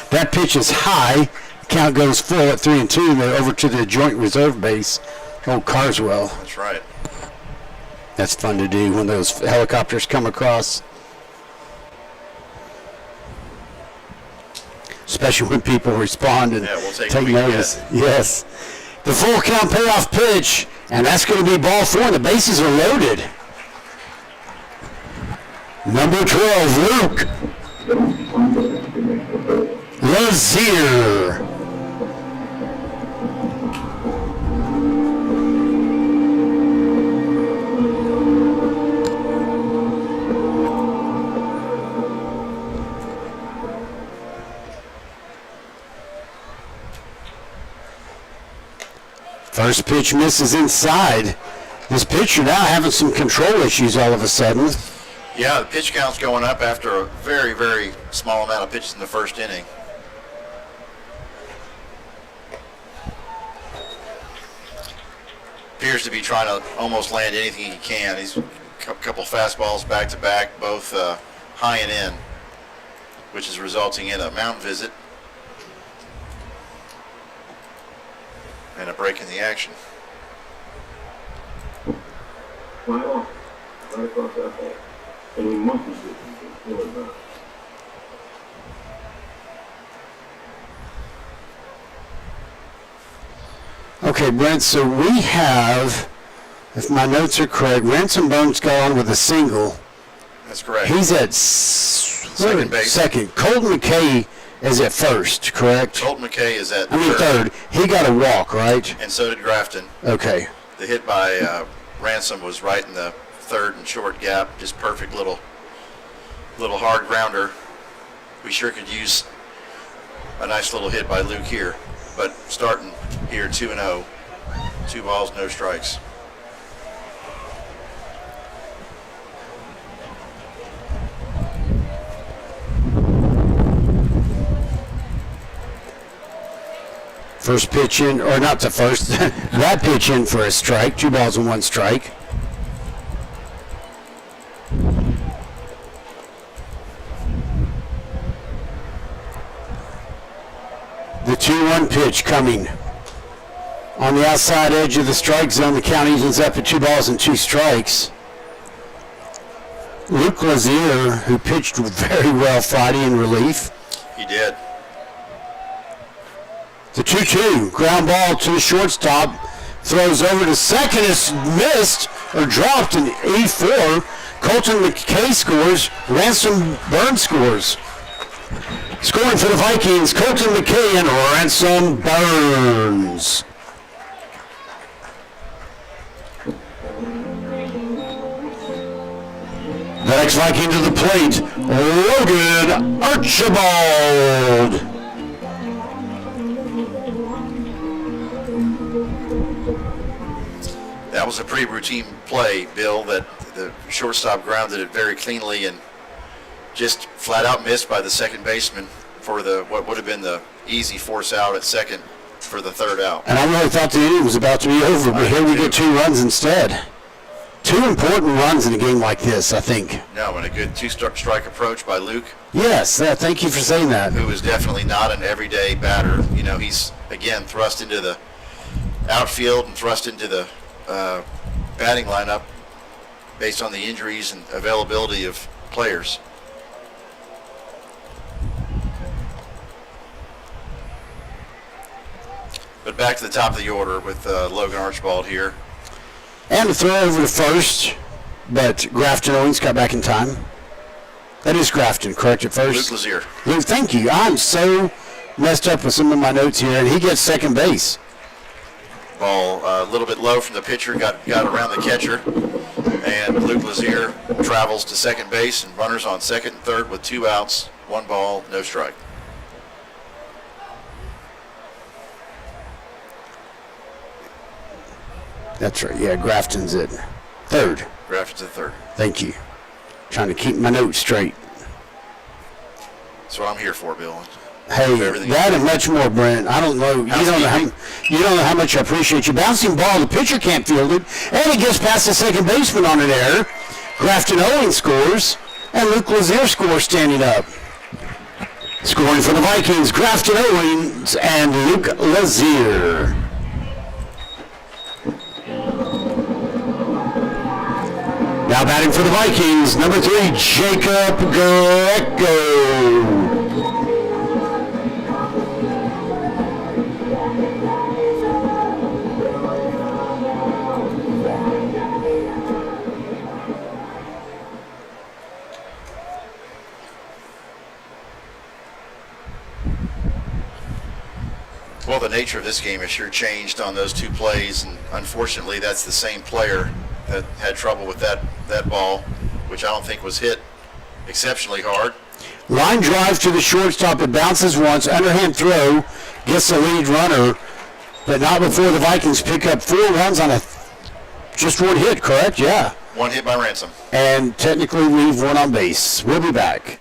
[SPEAKER 1] That pitch is high. Count goes full at 3-2. They're over to the Joint Reserve Base, old Carswell.
[SPEAKER 2] That's right.
[SPEAKER 1] That's fun to do when those helicopters come across. Especially when people respond and
[SPEAKER 2] we'll
[SPEAKER 1] take notice. Yes. The full count payoff pitch, and that's going to be ball 4. The bases are loaded. Number 12, Luke Lazier. First pitch misses inside. This pitcher now having some control issues all of a sudden.
[SPEAKER 2] Yeah, the pitch count's going up after a very, very small amount of pitches in the first inning. Appears to be trying to almost land anything he can. He's a couple fastballs back to back, both high and in, which is resulting in a mound visit and a break in the action.
[SPEAKER 3] Right off, right across that ball. And we must be good.
[SPEAKER 1] Okay, Brent, so we have, if my notes are correct, Ransom Bones got on with a single.
[SPEAKER 2] That's correct.
[SPEAKER 1] He's at
[SPEAKER 2] second base.
[SPEAKER 1] Second. Colton McKay is at first, correct?
[SPEAKER 2] Colton McKay is at
[SPEAKER 1] third. He got a walk, right?
[SPEAKER 2] And so did Grafton.
[SPEAKER 1] Okay.
[SPEAKER 2] The hit by Ransom was right in the third and short gap. Just perfect little hard grounder. We sure could use a nice little hit by Luke here. But starting here 2-0, 2 balls, no strikes.
[SPEAKER 1] First pitch in, or not the first, that pitch in for a strike, 2 balls and 1 strike. The 2-1 pitch coming. On the outside edge of the strike zone, the count evens up at 2 balls and 2 strikes. Luke Lazier, who pitched very well Friday in relief.
[SPEAKER 2] He did.
[SPEAKER 1] The 2-2 ground ball to the shortstop. Throws over to second. Is missed or dropped in E4. Colton McKay scores. Ransom Burns scores. Scoring for the Vikings, Colton McKay and Ransom Burns. The next Viking to the plate, Logan Archibald.
[SPEAKER 2] That was a pretty routine play, Bill, that the shortstop grounded it very cleanly and just flat out missed by the second baseman for what would have been the easy force out at second for the third out.
[SPEAKER 1] And I really thought the inning was about to be over, but here we get 2 runs instead. 2 important runs in a game like this, I think.
[SPEAKER 2] No, and a good two-strike approach by Luke.
[SPEAKER 1] Yes, thank you for saying that.
[SPEAKER 2] Who is definitely not an everyday batter. You know, he's, again, thrust into the outfield and thrust into the batting lineup based on the injuries and availability of players. But back to the top of the order with Logan Archibald here.
[SPEAKER 1] And a throw over to first, but Grafton Owens got back in time. That is Grafton, correct, at first?
[SPEAKER 2] Luke Lazier.
[SPEAKER 1] Luke, thank you. I'm so messed up with some of my notes here, and he gets second base.
[SPEAKER 2] Ball a little bit low from the pitcher, got around the catcher, and Luke Lazier travels to second base, and runners on second and third with 2 outs, 1 ball, no strike.
[SPEAKER 1] That's right. Yeah, Grafton's at third.
[SPEAKER 2] Grafton's at third.
[SPEAKER 1] Thank you. Trying to keep my notes straight.
[SPEAKER 2] That's what I'm here for, Bill.
[SPEAKER 1] Hey, that and much more, Brent. I don't know. You don't know how much I appreciate you. Bouncing ball, the pitcher can't field it, and it gets past the second baseman on an error. Grafton Owens scores, and Luke Lazier scores standing up. Scoring for the Vikings, Grafton Owens and Luke Lazier. Now batting for the Vikings, number 3, Jacob Greco.
[SPEAKER 2] Well, the nature of this game has sure changed on those 2 plays, and unfortunately that's the same player that had trouble with that ball, which I don't think was hit exceptionally hard.
[SPEAKER 1] Line drive to the shortstop. It bounces once. Underhand throw. Gets the lead runner, but not before the Vikings pick up 4 runs on just 1 hit, correct? Yeah.
[SPEAKER 2] 1 hit by Ransom.
[SPEAKER 1] And technically leave 1 on base. We'll be back.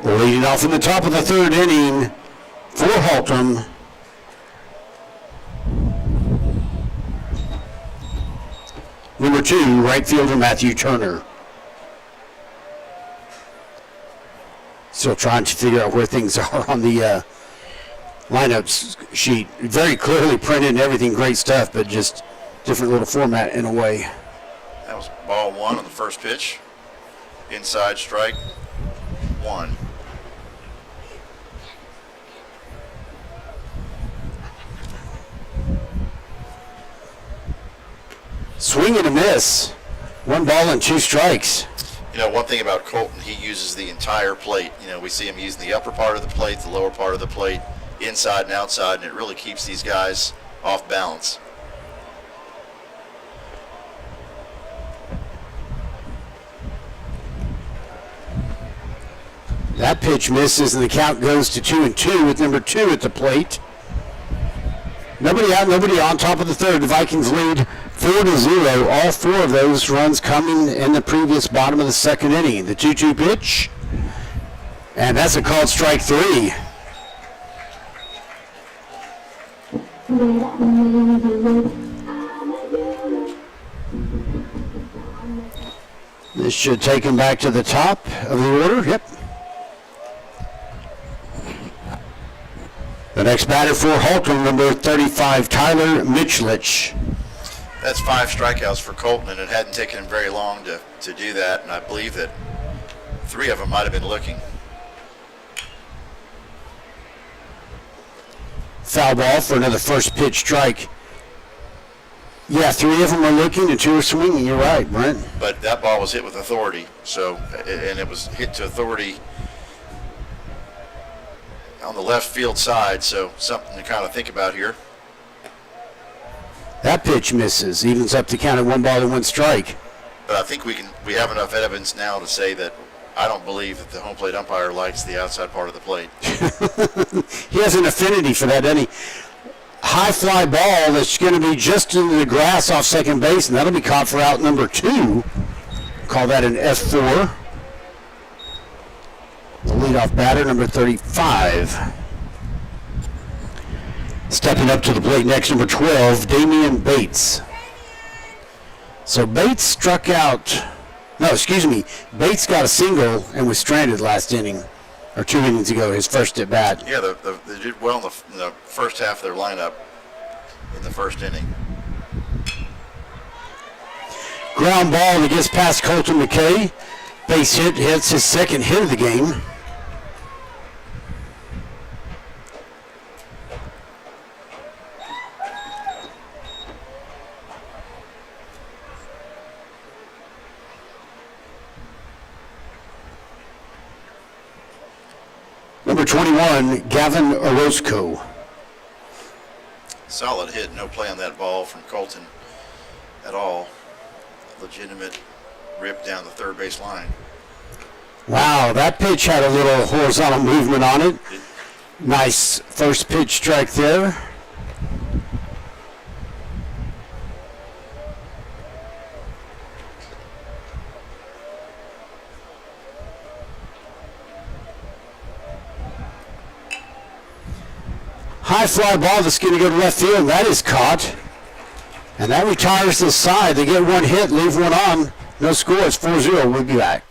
[SPEAKER 1] Leading off in the top of the 3rd inning for Haltom. Number 2, right fielder Matthew Turner. Still trying to figure out where things are on the lineups sheet. Very clearly printed and everything, great stuff, but just different little format in a way.
[SPEAKER 2] That was ball one on the first pitch. Inside strike, one.
[SPEAKER 1] Swing and a miss. 1 ball and 2 strikes.
[SPEAKER 2] You know, one thing about Colton, he uses the entire plate. You know, we see him using the upper part of the plate, the lower part of the plate, inside and outside, and it really keeps these guys off balance.
[SPEAKER 1] That pitch misses, and the count goes to 2-2 with number 2 at the plate. Nobody out, nobody on. Top of the third. The Vikings lead 4-0. All 4 of those runs coming in the previous bottom of the second inning. The 2-2 pitch, and that's a called strike 3. This should take him back to the top of the order. Yep. The next batter for Haltom, number 35, Tyler Michlich.
[SPEAKER 2] That's 5 strikeouts for Colton, and it hadn't taken him very long to do that, and I believe that 3 of them might have been looking.
[SPEAKER 1] Foul ball for another first pitch strike. Yeah, 3 of them are looking and 2 are swinging. You're right, Brent.
[SPEAKER 2] But that ball was hit with authority, so, and it was hit to authority on the left field side, so something to kind of think about here.
[SPEAKER 1] That pitch misses, evens up the count at 1 ball and 1 strike.
[SPEAKER 2] But I think we have enough evidence now to say that I don't believe that the home plate umpire likes the outside part of the plate.
[SPEAKER 1] He has an affinity for that, doesn't he? High fly ball that's going to be just into the grass off second base, and that'll be caught for out number 2. Call that an F4. The leadoff batter, number 35. Stepping up to the plate next, number 12, Damian Bates. So Bates struck out. No, excuse me. Bates got a single and was stranded last inning, or 2 innings ago, his first at bat.
[SPEAKER 2] Yeah, they did well in the first half of their lineup in the first inning.
[SPEAKER 1] Ground ball that gets past Colton McKay. Base hit, hits his second hit of the game. Number 21, Gavin Orozco.
[SPEAKER 2] Solid hit, no play on that ball from Colton at all. Legitimate rip down the third base line.
[SPEAKER 1] Wow, that pitch had a little horizontal movement on it. Nice first pitch strike there. High fly ball that's going to go to left field. That is caught. And that retires the side. They get 1 hit, leave 1 on. No score. It's 4-0. We'll be back.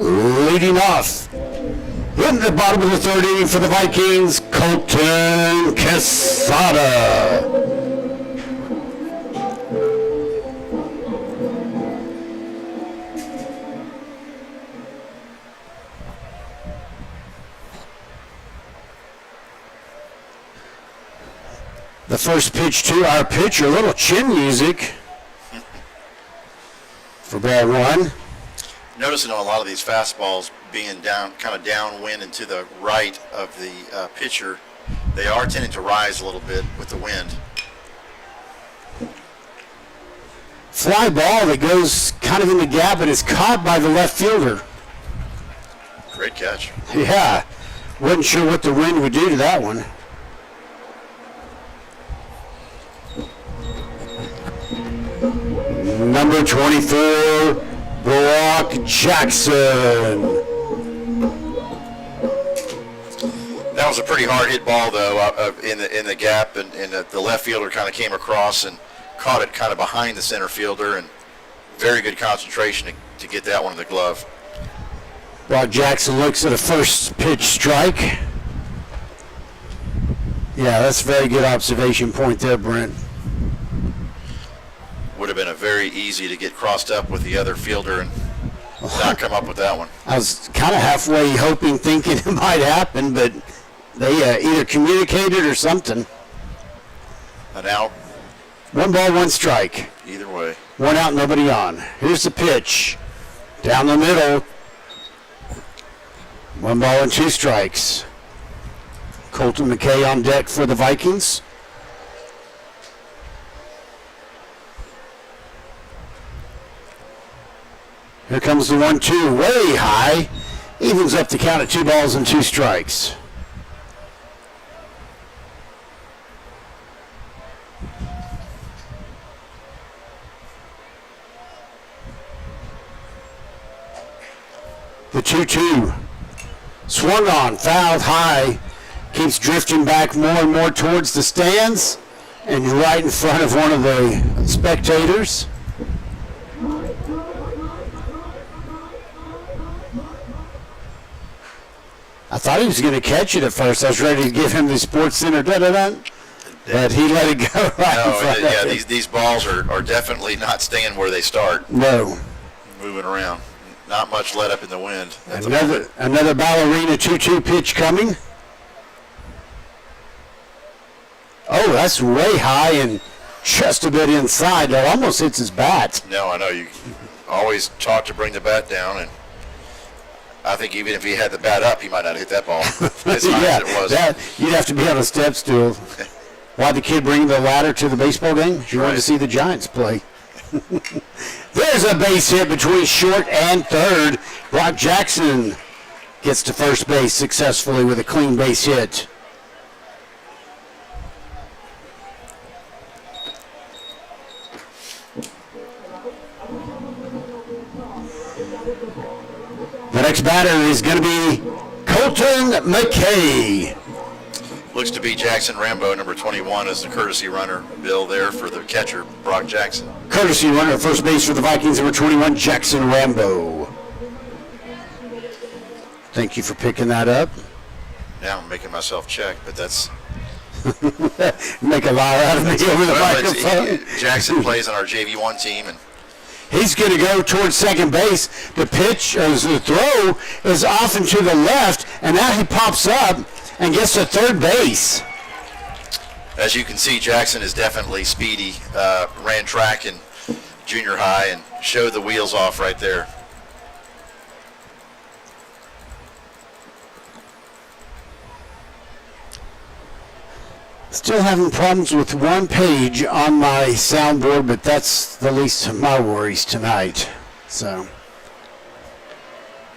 [SPEAKER 1] Leading off in the bottom of the third inning for the Vikings, Colton Quesada. The first pitch to our pitcher, a little chin music for ball one.
[SPEAKER 2] Noticing on a lot of these fastballs being down, kind of downwind and to the right of the pitcher, they are tending to rise a little bit with the wind.
[SPEAKER 1] Fly ball that goes kind of in the gap and is caught by the left fielder.
[SPEAKER 2] Great catch.
[SPEAKER 1] Yeah, wasn't sure what the wind would do to that one. Number 24, Brock Jackson.
[SPEAKER 2] That was a pretty hard hit ball, though, in the gap, and the left fielder kind of came across and caught it kind of behind the center fielder, and very good concentration to get that one in the glove.
[SPEAKER 1] Brock Jackson looks at a first pitch strike. Yeah, that's a very good observation point there, Brent.
[SPEAKER 2] Would have been a very easy to get crossed up with the other fielder and not come up with that one.
[SPEAKER 1] I was kind of halfway hoping, thinking it might happen, but they either communicated or something.
[SPEAKER 2] An out.
[SPEAKER 1] 1 ball, 1 strike.
[SPEAKER 2] Either way.
[SPEAKER 1] 1 out, nobody on. Here's the pitch. Down the middle. 1 ball and 2 strikes. Colton McKay on deck for the Vikings. Here comes the 1-2, way high. Evens up the count at 2 balls and 2 strikes. The 2-2. Swung on, fouled high. Keeps drifting back more and more towards the stands and right in front of one of the spectators. I thought he was going to catch it at first. I was ready to give him the Sports Center da-da-da, but he let it go right in front of him.
[SPEAKER 2] These balls are definitely not staying where they start.
[SPEAKER 1] No.
[SPEAKER 2] Moving around. Not much let up in the wind.
[SPEAKER 1] Another ballerina 2-2 pitch coming. Oh, that's way high and just a bit inside. That almost hits his bat.
[SPEAKER 2] No, I know. You always talk to bring the bat down, and I think even if he had the bat up, he might not hit that ball as high as it was.
[SPEAKER 1] You'd have to be on a step stool. Why'd the kid bring the ladder to the baseball game? He wanted to see the Giants play. There's a base hit between short and third. Brock Jackson gets to first base successfully with a clean base hit. The next batter is going to be Colton McKay.
[SPEAKER 2] Looks to be Jackson Rambo, number 21, as the courtesy runner. Bill there for the catcher, Brock Jackson.
[SPEAKER 1] Courtesy runner at first base for the Vikings, number 21, Jackson Rambo. Thank you for picking that up.
[SPEAKER 2] Now I'm making myself check, but that's...
[SPEAKER 1] Make a liar out of me over the microphone.
[SPEAKER 2] Jackson plays on our JV1 team, and
[SPEAKER 1] he's going to go towards second base. The pitch, as the throw, is off and to the left, and now he pops up and gets to third base.
[SPEAKER 2] As you can see, Jackson is definitely speedy. Ran track in junior high and showed the wheels off right there.
[SPEAKER 1] Still having problems with one page on my soundboard, but that's the least of my worries tonight. So,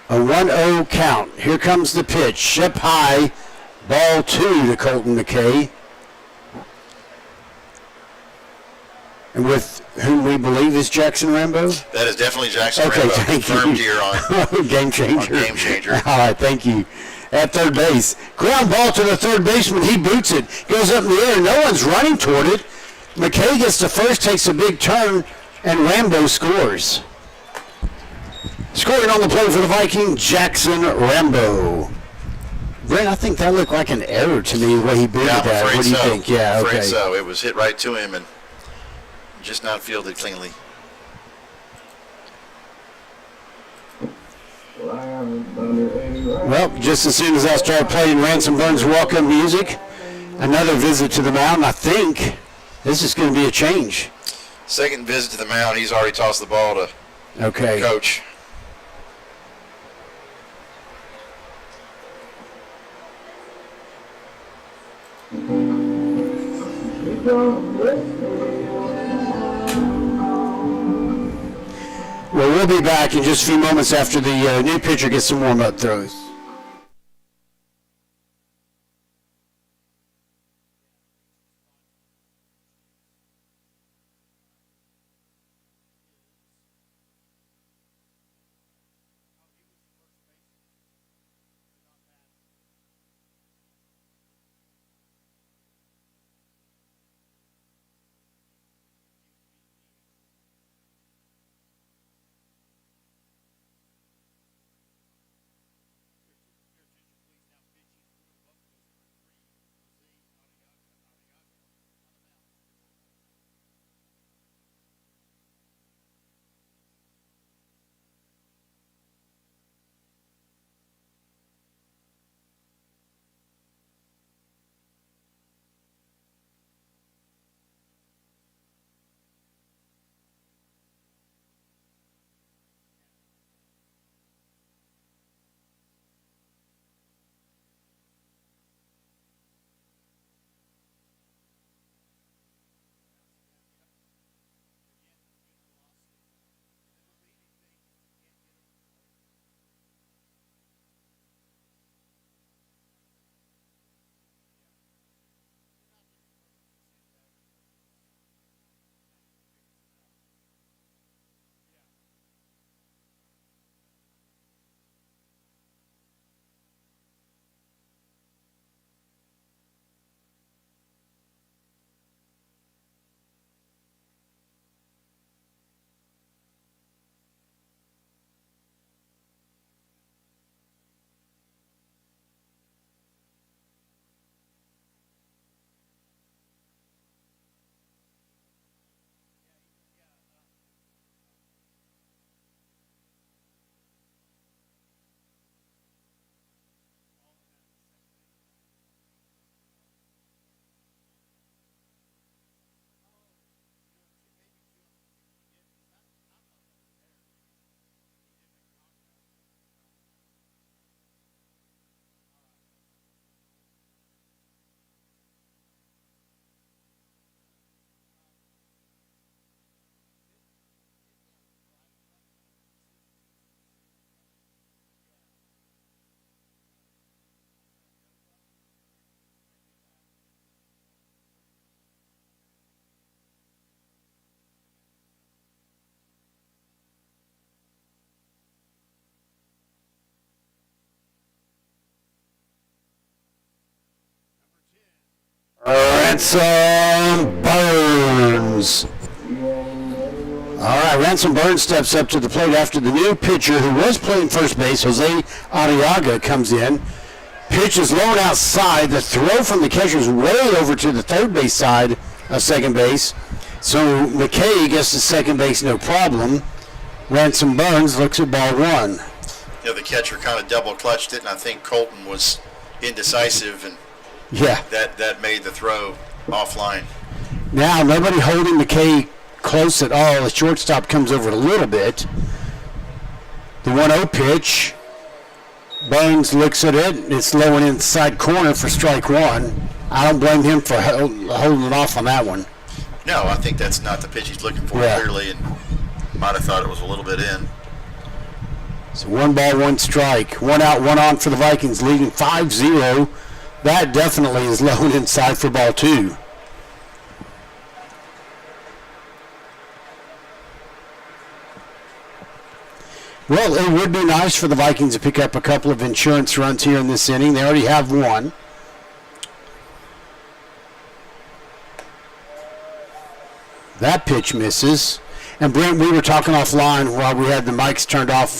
[SPEAKER 1] a 1-0 count. Here comes the pitch. Up high. Ball 2 to Colton McKay. And with whom we believe is Jackson Rambo?
[SPEAKER 2] That is definitely Jackson
[SPEAKER 1] Okay,
[SPEAKER 2] Rambo.
[SPEAKER 1] thank
[SPEAKER 2] Confirmed
[SPEAKER 1] you.
[SPEAKER 2] here on
[SPEAKER 1] Game changer.
[SPEAKER 2] on Game Changer.
[SPEAKER 1] All right, thank you. At third base. Ground ball to the third baseman. He boots it. Goes up in the air. No one's running toward it. McKay gets to first, takes a big turn, and Rambo scores. Scoring on the play for the Viking, Jackson Rambo. Brent, I think that looked like an error to me, the way he booted that. What do you think? Yeah,
[SPEAKER 2] I'm afraid
[SPEAKER 1] okay.
[SPEAKER 2] so. It was hit right to him and just not fielded cleanly.
[SPEAKER 1] Well, just as soon as I start playing Ransom Burns' welcome music, another visit to the mound. I think this is going to be a change.
[SPEAKER 2] Second visit to the mound. He's already tossed the ball to coach.
[SPEAKER 1] Well, we'll be back in just a few moments after the new pitcher gets some warm-up throws. Ransom Burns. All right, Ransom Burns steps up to the plate after the new pitcher who was playing first base, Jose Arriaga, comes in. Pitch is low and outside. The throw from the catcher is way over to the third base side of second base. So McKay gets to second base, no problem. Ransom Burns looks at ball one.
[SPEAKER 2] You know, the catcher kind of double clutched it, and I think Colton was indecisive, and that made the throw offline.
[SPEAKER 1] Now nobody holding McKay close at all. The shortstop comes over a little bit. The 1-0 pitch. Burns looks at it. It's low and inside corner for strike one. I don't blame him for holding off on that one.
[SPEAKER 2] No, I think that's not the pitch he's looking for clearly, and might have thought it was a little bit in.
[SPEAKER 1] So 1-1 strike. 1 out, 1 on for the Vikings, leading 5-0. That definitely is low and inside for ball two. Well, it would be nice for the Vikings to pick up a couple of insurance runs here in this inning. They already have one. That pitch misses. And Brent, we were talking offline while we had the mics turned off,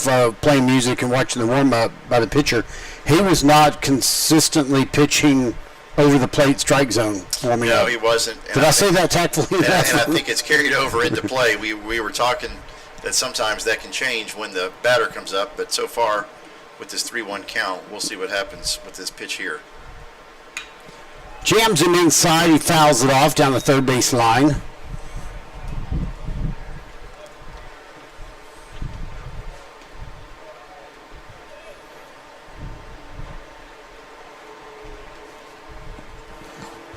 [SPEAKER 1] playing music and watching the warm-up by the pitcher. He was not consistently pitching over the plate strike zone warming up.
[SPEAKER 2] No, he wasn't.
[SPEAKER 1] Did I say that tactfully?
[SPEAKER 2] And I think it's carried over into play. We were talking that sometimes that can change when the batter comes up, but so far with this 3-1 count, we'll see what happens with this pitch here.
[SPEAKER 1] Jams him inside. He fouls it off down the third base line.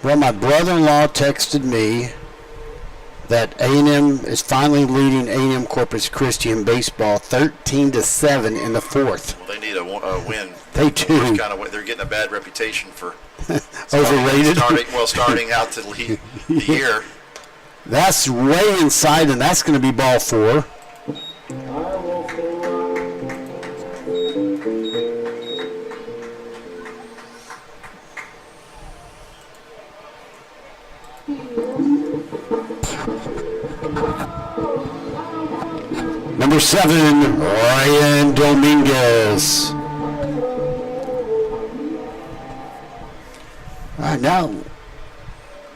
[SPEAKER 1] Well, my brother-in-law texted me that A&M is finally leading A&M Corpus Christi in baseball 13-7 in the fourth.
[SPEAKER 2] Well, they need a win.
[SPEAKER 1] They do.
[SPEAKER 2] They're getting a bad reputation for
[SPEAKER 1] overrated.
[SPEAKER 2] Starting out to lead the year.
[SPEAKER 1] That's way inside, and that's going to be ball 4. Number 7, Ryan Dominguez. All right, now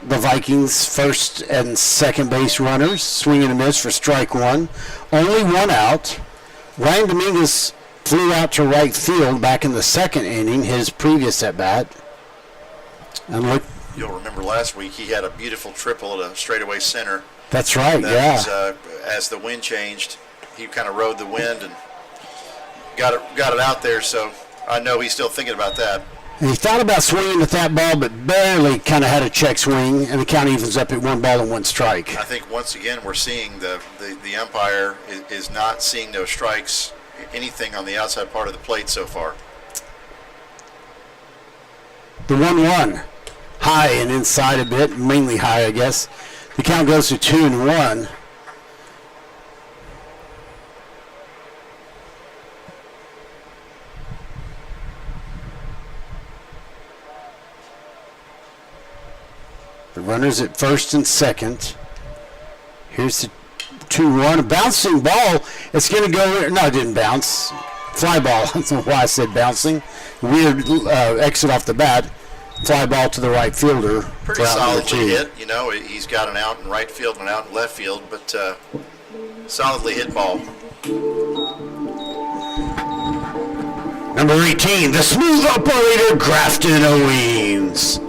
[SPEAKER 1] the Vikings' first and second base runners swing and a miss for strike 1. Only 1 out. Ryan Dominguez flew out to right field back in the second inning, his previous at bat. And look,
[SPEAKER 2] you'll remember last week he had a beautiful triple at a straightaway center.
[SPEAKER 1] That's right,
[SPEAKER 2] that was, as the wind changed, he kind of rode the wind and got it out there. So I know he's still thinking about that.
[SPEAKER 1] And he thought about swinging at that ball, but barely kind of had a check swing, and the count evens up at 1 ball and 1 strike.
[SPEAKER 2] I think once again we're seeing the umpire is not seeing those strikes, anything on the outside part of the plate so far.
[SPEAKER 1] The 1-1, high and inside a bit, mainly high, I guess. The count goes to 2-1. The runners at first and second. Here's the 2-1. A bouncing ball. It's going to go. No, it didn't bounce. Fly ball. That's why I said bouncing. Weird exit off the bat. Fly ball to the right fielder.
[SPEAKER 2] Pretty solidly hit. You know, he's got an out in right field and an out in left field, but solidly hit ball.
[SPEAKER 1] Number 18, the smooth operator, Grafton Owens.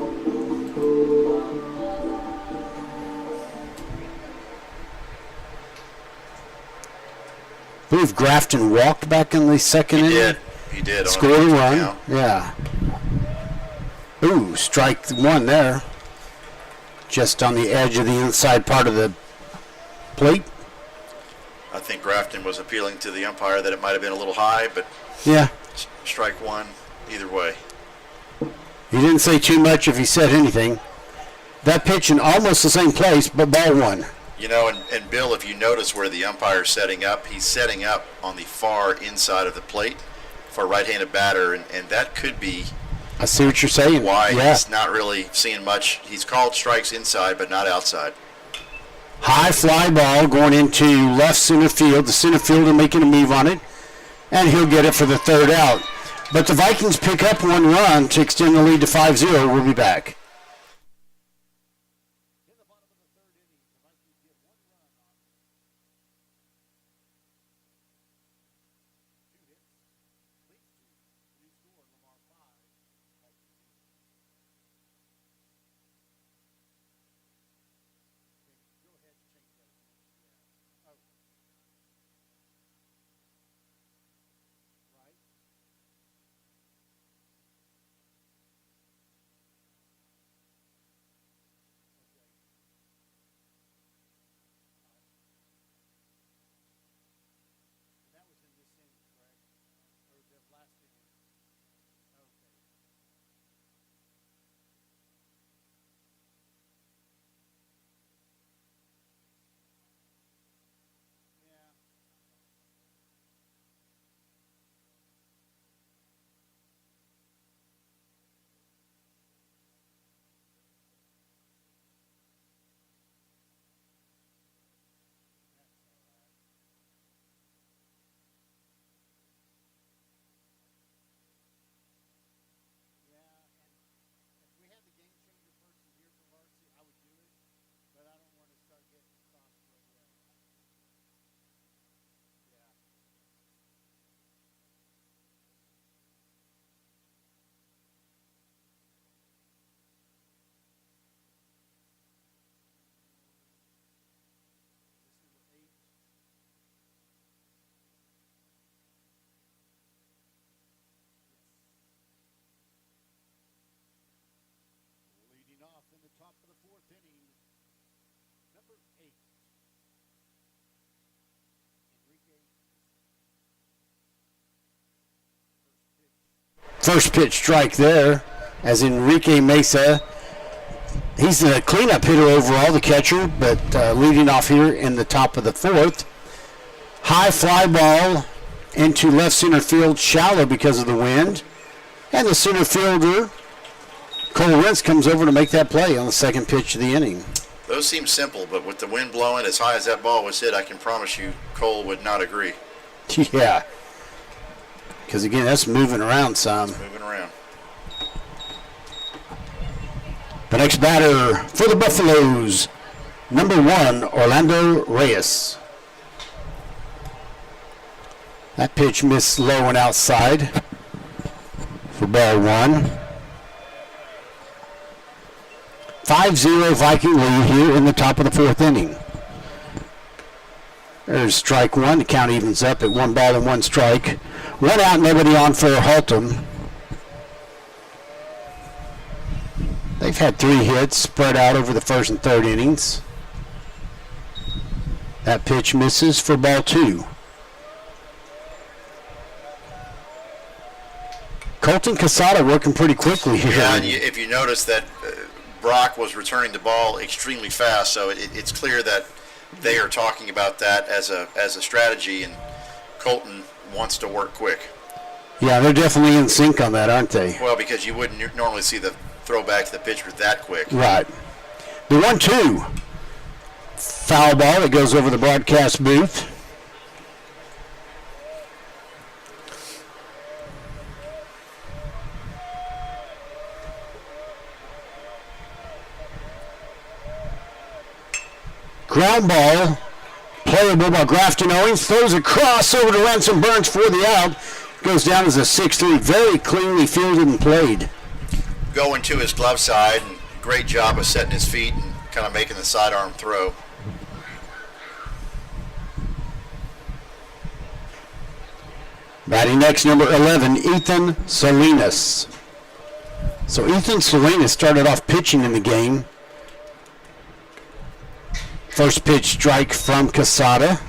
[SPEAKER 1] I believe Grafton walked back in the second inning.
[SPEAKER 2] He did.
[SPEAKER 1] Scored a run. Yeah. Ooh, strike 1 there. Just on the edge of the inside part of the plate.
[SPEAKER 2] I think Grafton was appealing to the umpire that it might have been a little high, but
[SPEAKER 1] yeah,
[SPEAKER 2] strike 1 either way.
[SPEAKER 1] He didn't say too much if he said anything. That pitch in almost the same place, but ball 1.
[SPEAKER 2] You know, and Bill, if you notice where the umpire's setting up, he's setting up on the far inside of the plate for a right-handed batter, and that could be
[SPEAKER 1] I see what you're saying.
[SPEAKER 2] why he's not really seeing much. He's called strikes inside, but not outside.
[SPEAKER 1] High fly ball going into left center field. The center fielder making a move on it, and he'll get it for the 3rd out. But the Vikings pick up 1 run to extend the lead to 5-0. We'll be back. First pitch strike there as Enrique Mesa. He's the cleanup hitter overall, the catcher, but leading off here in the top of the fourth. High fly ball into left center field, shallow because of the wind. And the center fielder, Cole Wentz, comes over to make that play on the second pitch of the inning.
[SPEAKER 2] Those seem simple, but with the wind blowing as high as that ball was hit, I can promise you Cole would not agree.
[SPEAKER 1] Yeah. Because, again, that's moving around some.
[SPEAKER 2] It's moving around.
[SPEAKER 1] The next batter for the Buffaloes, number 1, Orlando Reyes. That pitch missed low and outside for ball 1. 5-0 Viking lead here in the top of the fourth inning. There's strike 1. The count evens up at 1 ball and 1 strike. 1 out, nobody on for Haltom. They've had 3 hits spread out over the first and third innings. That pitch misses for ball 2. Colton Casada working pretty quickly here.
[SPEAKER 2] Yeah, and if you notice that Brock was returning the ball extremely fast, so it's clear that they are talking about that as a strategy, and Colton wants to work quick.
[SPEAKER 1] Yeah, they're definitely in sync on that, aren't they?
[SPEAKER 2] Well, because you wouldn't normally see the throw back to the pitcher that quick.
[SPEAKER 1] Right. The 1-2. Foul ball that goes over the broadcast booth. Ground ball, playable by Grafton Owens, throws a cross over to Ransom Burns for the out. Goes down as a 6-3, very cleanly fielded and played.
[SPEAKER 2] Going to his glove side, and great job of setting his feet and kind of making the sidearm throw.
[SPEAKER 1] Batting next, number 11, Ethan Salinas. So Ethan Salinas started off pitching in the game. First pitch strike from Casada.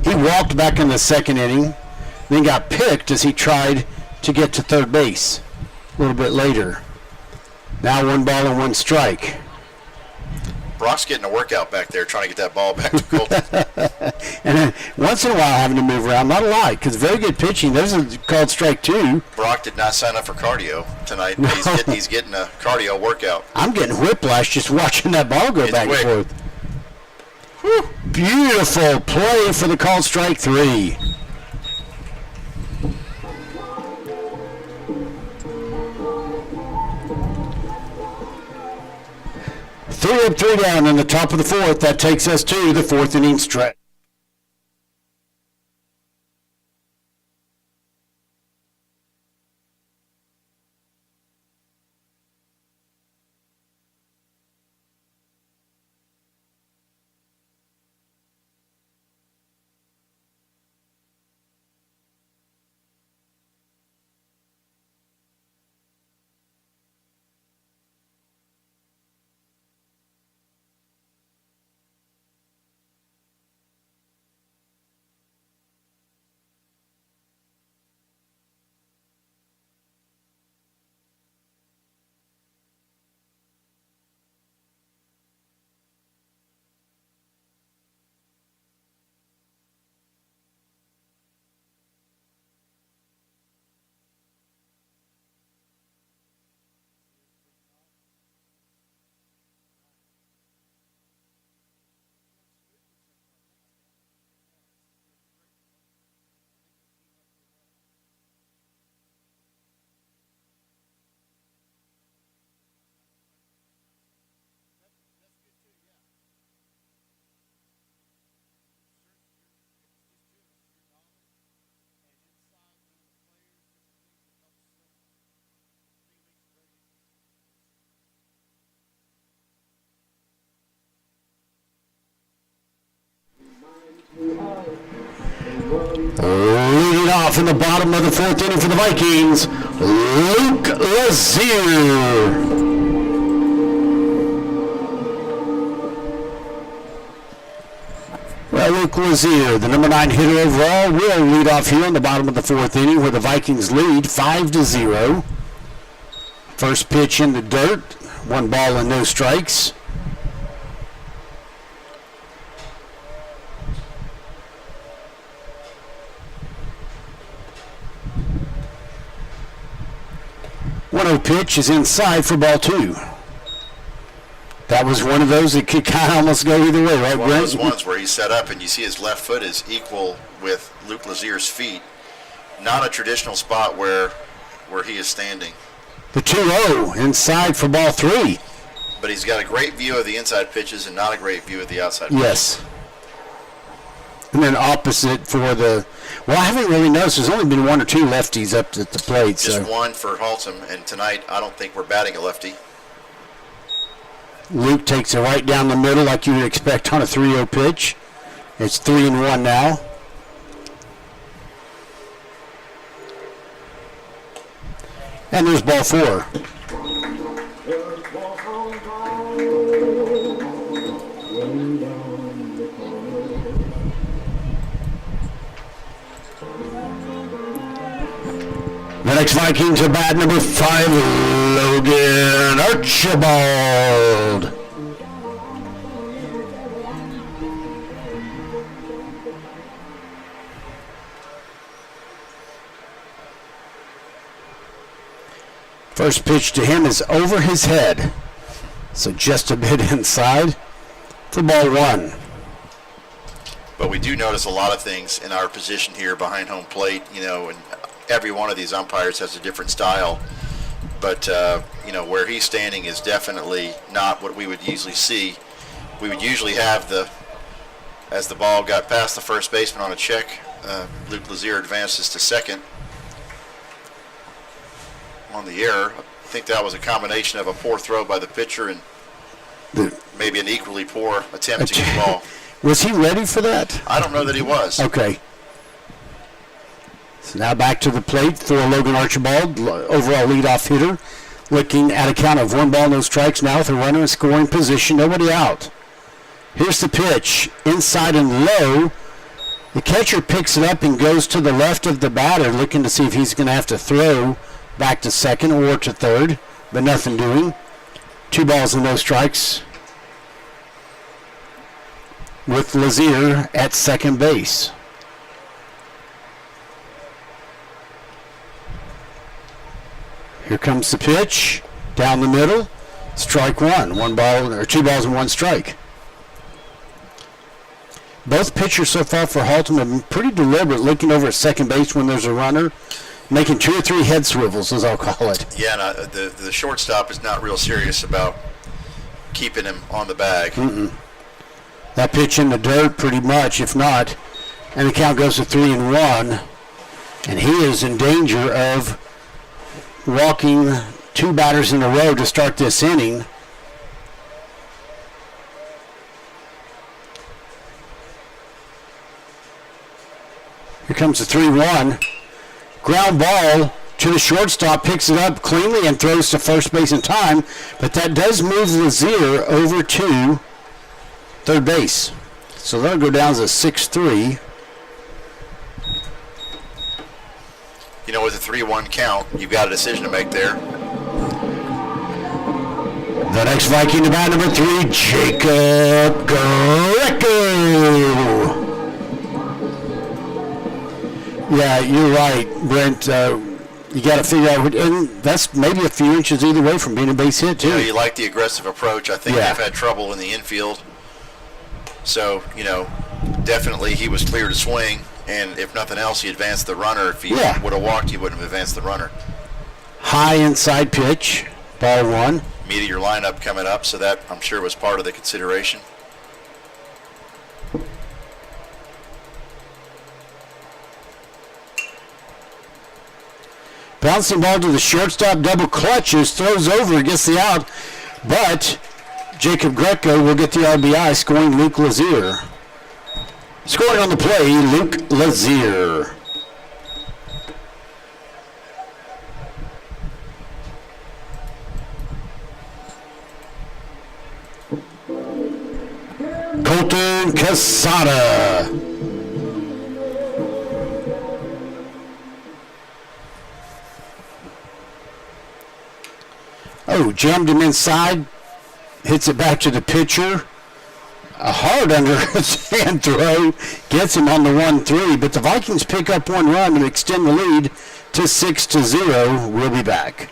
[SPEAKER 1] He walked back in the second inning, then got picked as he tried to get to third base a little bit later. Now 1 ball and 1 strike.
[SPEAKER 2] Brock's getting a workout back there trying to get that ball back to Colton.
[SPEAKER 1] And then once in a while having to move around, not a lot, because very good pitching. There's a called strike 2.
[SPEAKER 2] Brock did not sign up for cardio tonight. He's getting a cardio workout.
[SPEAKER 1] I'm getting whiplash just watching that ball go back
[SPEAKER 2] quick.
[SPEAKER 1] and forth. Whew. Beautiful play for the called strike 3. Three up, 3 down in the top of the fourth. That takes us to the fourth inning stretch. Leading off in the bottom of the fourth inning for the Vikings, Luke Lazier. Luke Lazier, the number 9 hitter overall, will lead off here in the bottom of the 4th inning where the Vikings lead 5-0. First pitch in the dirt, 1 ball and no strikes. One-oh pitch is inside for ball 2. That was one of those that could kind of almost go either way, right, Brent?
[SPEAKER 2] One of those ones where he's set up and you see his left foot is equal with Luke Lazier's feet. Not a traditional spot where he is standing.
[SPEAKER 1] The 2-0 inside for ball 3.
[SPEAKER 2] But he's got a great view of the inside pitches and not a great view of the outside pitches.
[SPEAKER 1] Yes. And then opposite for the, well, I haven't really noticed. There's only been 1 or 2 lefties up at the plate.
[SPEAKER 2] Just one for Haltom, and tonight I don't think we're batting a lefty.
[SPEAKER 1] Luke takes it right down the middle like you would expect on a 3-0 pitch. It's 3-1 now. And there's ball 4. The next Vikings are bat number 5, Logan Archibald. First pitch to him is over his head, so just a bit inside for ball 1.
[SPEAKER 2] But we do notice a lot of things in our position here behind home plate, and every one of these umpires has a different style. But, where he's standing is definitely not what we would usually see. We would usually have as the ball got past the first baseman on a check, Luke Lazier advances to second. On the error, I think that was a combination of a poor throw by the pitcher and maybe an equally poor attempt to get the ball.
[SPEAKER 1] Was he ready for that?
[SPEAKER 2] I don't know that he was.
[SPEAKER 1] Okay. So now back to the plate for Logan Archibald, overall leadoff hitter, looking at a count of 1 ball, no strikes now with a runner in scoring position, nobody out. Here's the pitch, inside and low. The catcher picks it up and goes to the left of the batter, looking to see if he's going to have to throw back to second or to third, but nothing doing. 2 balls and no strikes with Lazier at second base. Here comes the pitch, down the middle, strike 1, 1 ball or 2 balls and 1 strike. Both pitchers so far for Haltom have been pretty deliberate, looking over at second base when there's a runner, making 2 or 3 head swivels, as I'll call it.
[SPEAKER 2] Yeah, the shortstop is not real serious about keeping him on the bag.
[SPEAKER 1] That pitch in the dirt, pretty much, if not, and the count goes to 3-1, and he is in danger of walking 2 batters in a row to start this inning. Here comes the 3-1. Ground ball to the shortstop, picks it up cleanly and throws to first base in time, but that does move Lazier over to third base. So that'll go down as a 6-3.
[SPEAKER 2] With a 3-1 count, you've got a decision to make there.
[SPEAKER 1] The next Viking to bat number 3, Jacob Greco. Yeah, you're right, Brent. You got to figure out, and that's maybe a few inches either way from being a base hit, too.
[SPEAKER 2] You like the aggressive approach. I think they've had trouble in the infield. So, definitely he was clear to swing. And if nothing else, he advanced the runner. If he would have walked, he wouldn't have advanced the runner.
[SPEAKER 1] High inside pitch, ball 1.
[SPEAKER 2] Meteor lineup coming up, so that I'm sure was part of the consideration.
[SPEAKER 1] Bouncing ball to the shortstop, double clutches, throws over, gets the out, but Jacob Greco will get the RBI, scoring Luke Lazier. Scoring on the play, Luke Lazier. Colton Casada. Oh, jammed him inside. Hits it back to the pitcher. A hard underhand throw gets him on the 1-3, but the Vikings pick up one run and extend the lead to 6-0. We'll be back.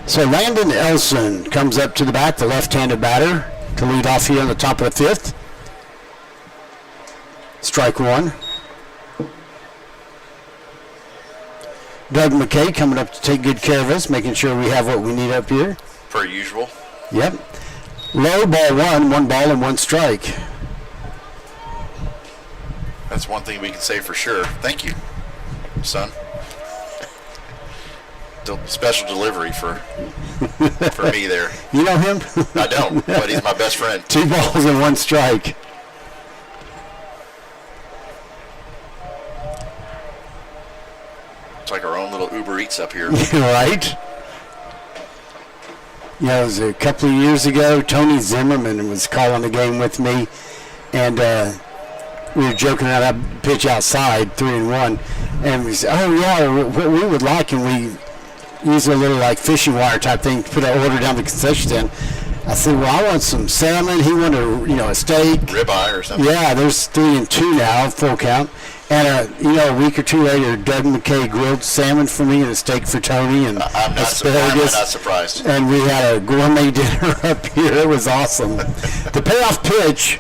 [SPEAKER 1] So Landon Elson comes up to the bat, the left-handed batter, to lead off here on the top of the 5th. Strike one. Doug McKay coming up to take good care of us, making sure we have what we need up here.
[SPEAKER 2] Per usual.
[SPEAKER 1] Yep. Low, ball one ball and one strike.
[SPEAKER 2] That's one thing we can say for sure. Thank you, son. Special delivery for me there.
[SPEAKER 1] You know him?
[SPEAKER 2] I don't, but he's my best friend.
[SPEAKER 1] 2 balls and 1 strike.
[SPEAKER 2] It's like our own little Uber Eats up here.
[SPEAKER 1] Right? Yeah, it was a couple of years ago. Tony Zimmerman was calling the game with me, and we were joking about that pitch outside, 3-1, and we said, "Oh yeah, what we would like," and we use a little like fishing wire type thing to put an order down the concession stand. I said, "Well, I want some salmon." He wanted, a steak,
[SPEAKER 2] ribeye or something.
[SPEAKER 1] Yeah, there's 3 and 2 now, full count. And a week or 2 later, Doug McKay grilled salmon for me and a steak for Tony and
[SPEAKER 2] I'm not surprised.
[SPEAKER 1] And we had a gourmet dinner up here. It was awesome. The payoff pitch,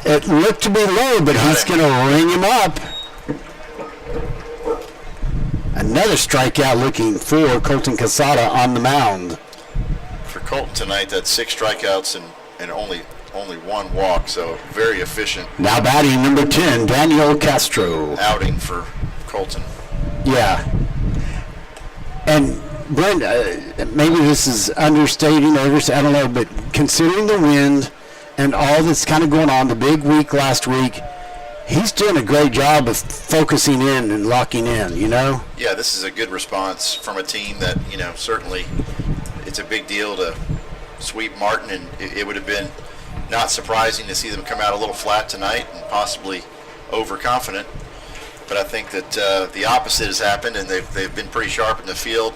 [SPEAKER 1] it looked to be low, but he's going to ring him up. Another strikeout looking for Colton Casada on the mound.
[SPEAKER 2] For Colton tonight, that's 6 strikeouts and only 1 walk, so very efficient.
[SPEAKER 1] Now batting number 10, Daniel Castro.
[SPEAKER 2] Outing for Colton.
[SPEAKER 1] Yeah. And Brent, maybe this is understating or I don't know, but considering the wind and all that's kind of going on, the big week last week, he's doing a great job of focusing in and locking in,
[SPEAKER 2] Yeah, this is a good response from a team that, certainly it's a big deal to sweep Martin, and it would have been not surprising to see them come out a little flat tonight and possibly overconfident. But I think that the opposite has happened, and they've been pretty sharp in the field.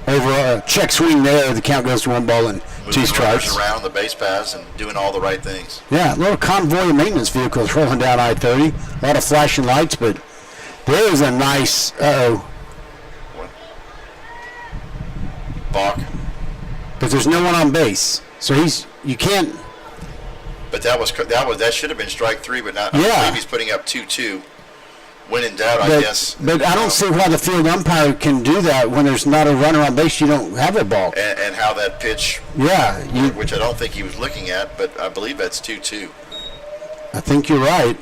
[SPEAKER 1] Over a check swing there, the count goes to 1 ball and 2 strikes.
[SPEAKER 2] Moving around the base paths and doing all the right things.
[SPEAKER 1] Yeah, a little convoy of maintenance vehicles rolling down I-30. A lot of flashing lights, but there is a nice,
[SPEAKER 2] What? Balk.
[SPEAKER 1] But there's no one on base. So you can't
[SPEAKER 2] But that should have been strike 3, but not.
[SPEAKER 1] Yeah.
[SPEAKER 2] I believe he's putting up 2-2. When in doubt, I guess.
[SPEAKER 1] But I don't see why the field umpire can do that when there's not a runner on base. You don't have a ball.
[SPEAKER 2] And how that pitch.
[SPEAKER 1] Yeah.
[SPEAKER 2] Which I don't think he was looking at, but I believe that's 2-2.
[SPEAKER 1] I think you're right.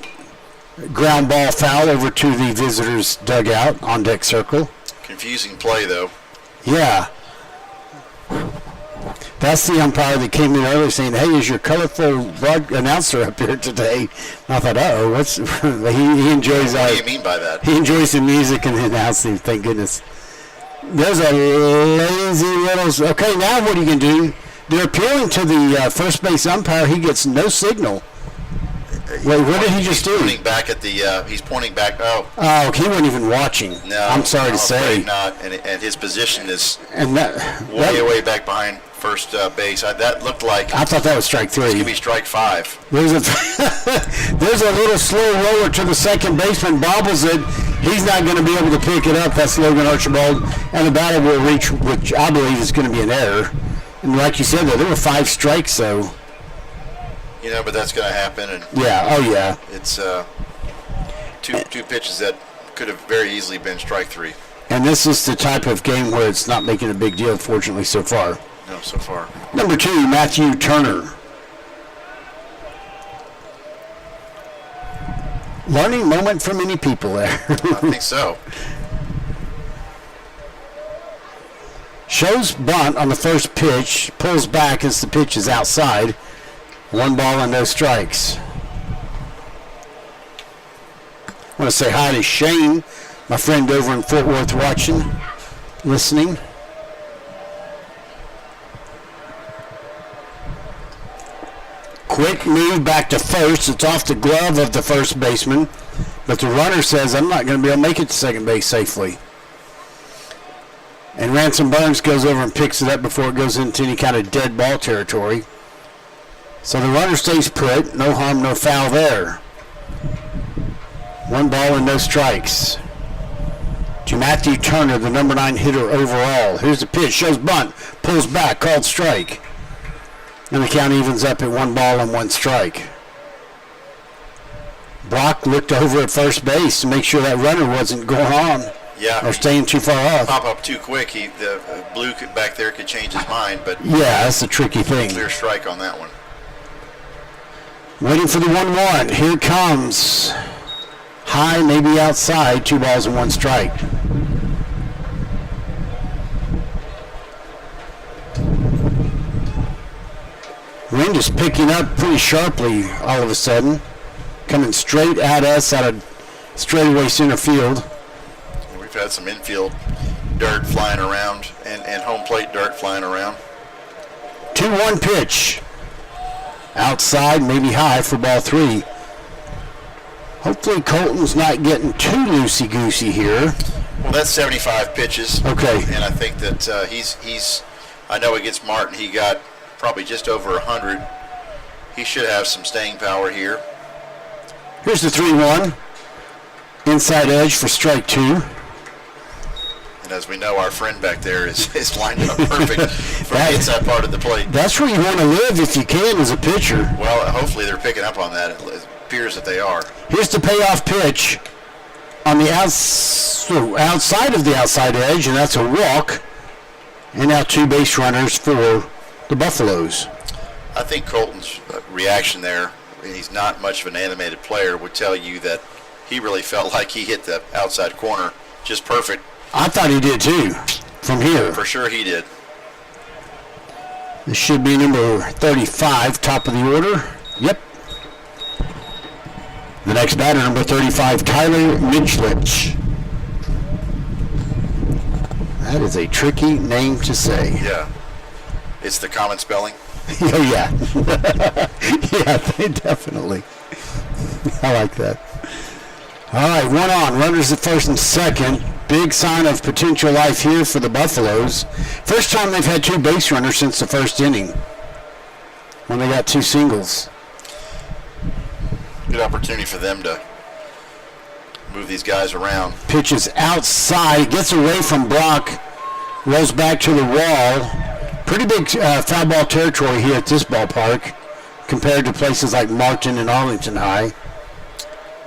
[SPEAKER 1] Ground ball foul over to the visitors' dugout on deck circle.
[SPEAKER 2] Confusing play, though.
[SPEAKER 1] Yeah. That's the umpire that came in earlier saying, "Hey, is your colorful announcer up here today?" And I thought, "Uh-oh, what's?" he enjoys.
[SPEAKER 2] What do you mean by that?
[SPEAKER 1] He enjoys the music and the announcing. Thank goodness. There's a lazy little. Okay, now what are you gonna do? They're appealing to the first base umpire. He gets no signal. Wait, what did he just do?
[SPEAKER 2] He's pointing back at the. He's pointing back.
[SPEAKER 1] Oh, he wasn't even watching.
[SPEAKER 2] No,
[SPEAKER 1] I'm sorry to say.
[SPEAKER 2] Not. And his position is
[SPEAKER 1] and that
[SPEAKER 2] way back behind first base. That looked like.
[SPEAKER 1] I thought that was strike 3.
[SPEAKER 2] It's gonna be strike 5.
[SPEAKER 1] There's a little slow roller to the second baseman, bobbles it. He's not going to be able to pick it up. That's Logan Archibald, and the batter will reach, which I believe is going to be an error. And like you said, there were 5 strikes, though.
[SPEAKER 2] You know, but that's going to happen. And
[SPEAKER 1] yeah. Oh yeah.
[SPEAKER 2] It's two pitches that could have very easily been strike 3.
[SPEAKER 1] And this is the type of game where it's not making a big deal, fortunately, so far.
[SPEAKER 2] No, so far.
[SPEAKER 1] Number 2, Matthew Turner. Learning moment for many people there.
[SPEAKER 2] I think so.
[SPEAKER 1] Shows bunt on the first pitch, pulls back as the pitch is outside. 1 ball and no strikes. I want to say hi to Shane, my friend over in Fort Worth watching, listening. Quick move back to first. It's off the glove of the first baseman, but the runner says, "I'm not going to be able to make it to second base safely." And Ransom Burns goes over and picks it up before it goes into any kind of dead ball territory. So the runner stays put. No harm, no foul there. 1 ball and no strikes to Matthew Turner, the number 9 hitter overall. Here's the pitch. Shows bunt. Pulls back. Called strike. And the count evens up at 1 ball and 1 strike. Brock looked over at first base to make sure that runner wasn't going on.
[SPEAKER 2] Yeah.
[SPEAKER 1] Or staying too far off.
[SPEAKER 2] Pop up too quick. The blue back there could change his mind, but
[SPEAKER 1] yeah, that's the tricky thing.
[SPEAKER 2] Clear strike on that one.
[SPEAKER 1] Waiting for the 1-1. Here it comes. High, maybe outside. 2 balls and 1 strike. Wind is picking up pretty sharply all of a sudden. Coming straight at us out of straightaway center field.
[SPEAKER 2] We've had some infield dirt flying around and home plate dirt flying around.
[SPEAKER 1] 2-1 pitch. Outside, maybe high for ball 3. Hopefully Colton's not getting too loosey-goosey here.
[SPEAKER 2] Well, that's 75 pitches.
[SPEAKER 1] Okay.
[SPEAKER 2] And I think that he's I know against Martin he got probably just over 100. He should have some staying power here.
[SPEAKER 1] Here's the 3-1. Inside edge for strike 2.
[SPEAKER 2] And as we know, our friend back there is lined up perfect from the inside part of the plate.
[SPEAKER 1] That's where you want to live if you can as a pitcher.
[SPEAKER 2] Well, hopefully they're picking up on that. It appears that they are.
[SPEAKER 1] Here's the payoff pitch on the outside of the outside edge, and that's a walk. And now 2 base runners for the Buffaloes.
[SPEAKER 2] I think Colton's reaction there, and he's not much of an animated player, would tell you that he really felt like he hit the outside corner just perfect.
[SPEAKER 1] I thought he did too, from here.
[SPEAKER 2] For sure he did.
[SPEAKER 1] This should be number 35, top of the order. Yep. The next batter, number 35, Tyler Michlich. That is a tricky name to say.
[SPEAKER 2] Yeah. It's the common spelling.
[SPEAKER 1] Oh, yeah. Yeah, definitely. I like that. All right, 1 on. Runners at first and second. Big sign of potential life here for the Buffaloes. First time they've had 2 base runners since the first inning, when they got 2 singles.
[SPEAKER 2] Good opportunity for them to move these guys around.
[SPEAKER 1] Pitches outside, gets away from Brock, rolls back to the wall. Pretty big foul ball territory here at this ballpark. compared to places like Martin and Arlington High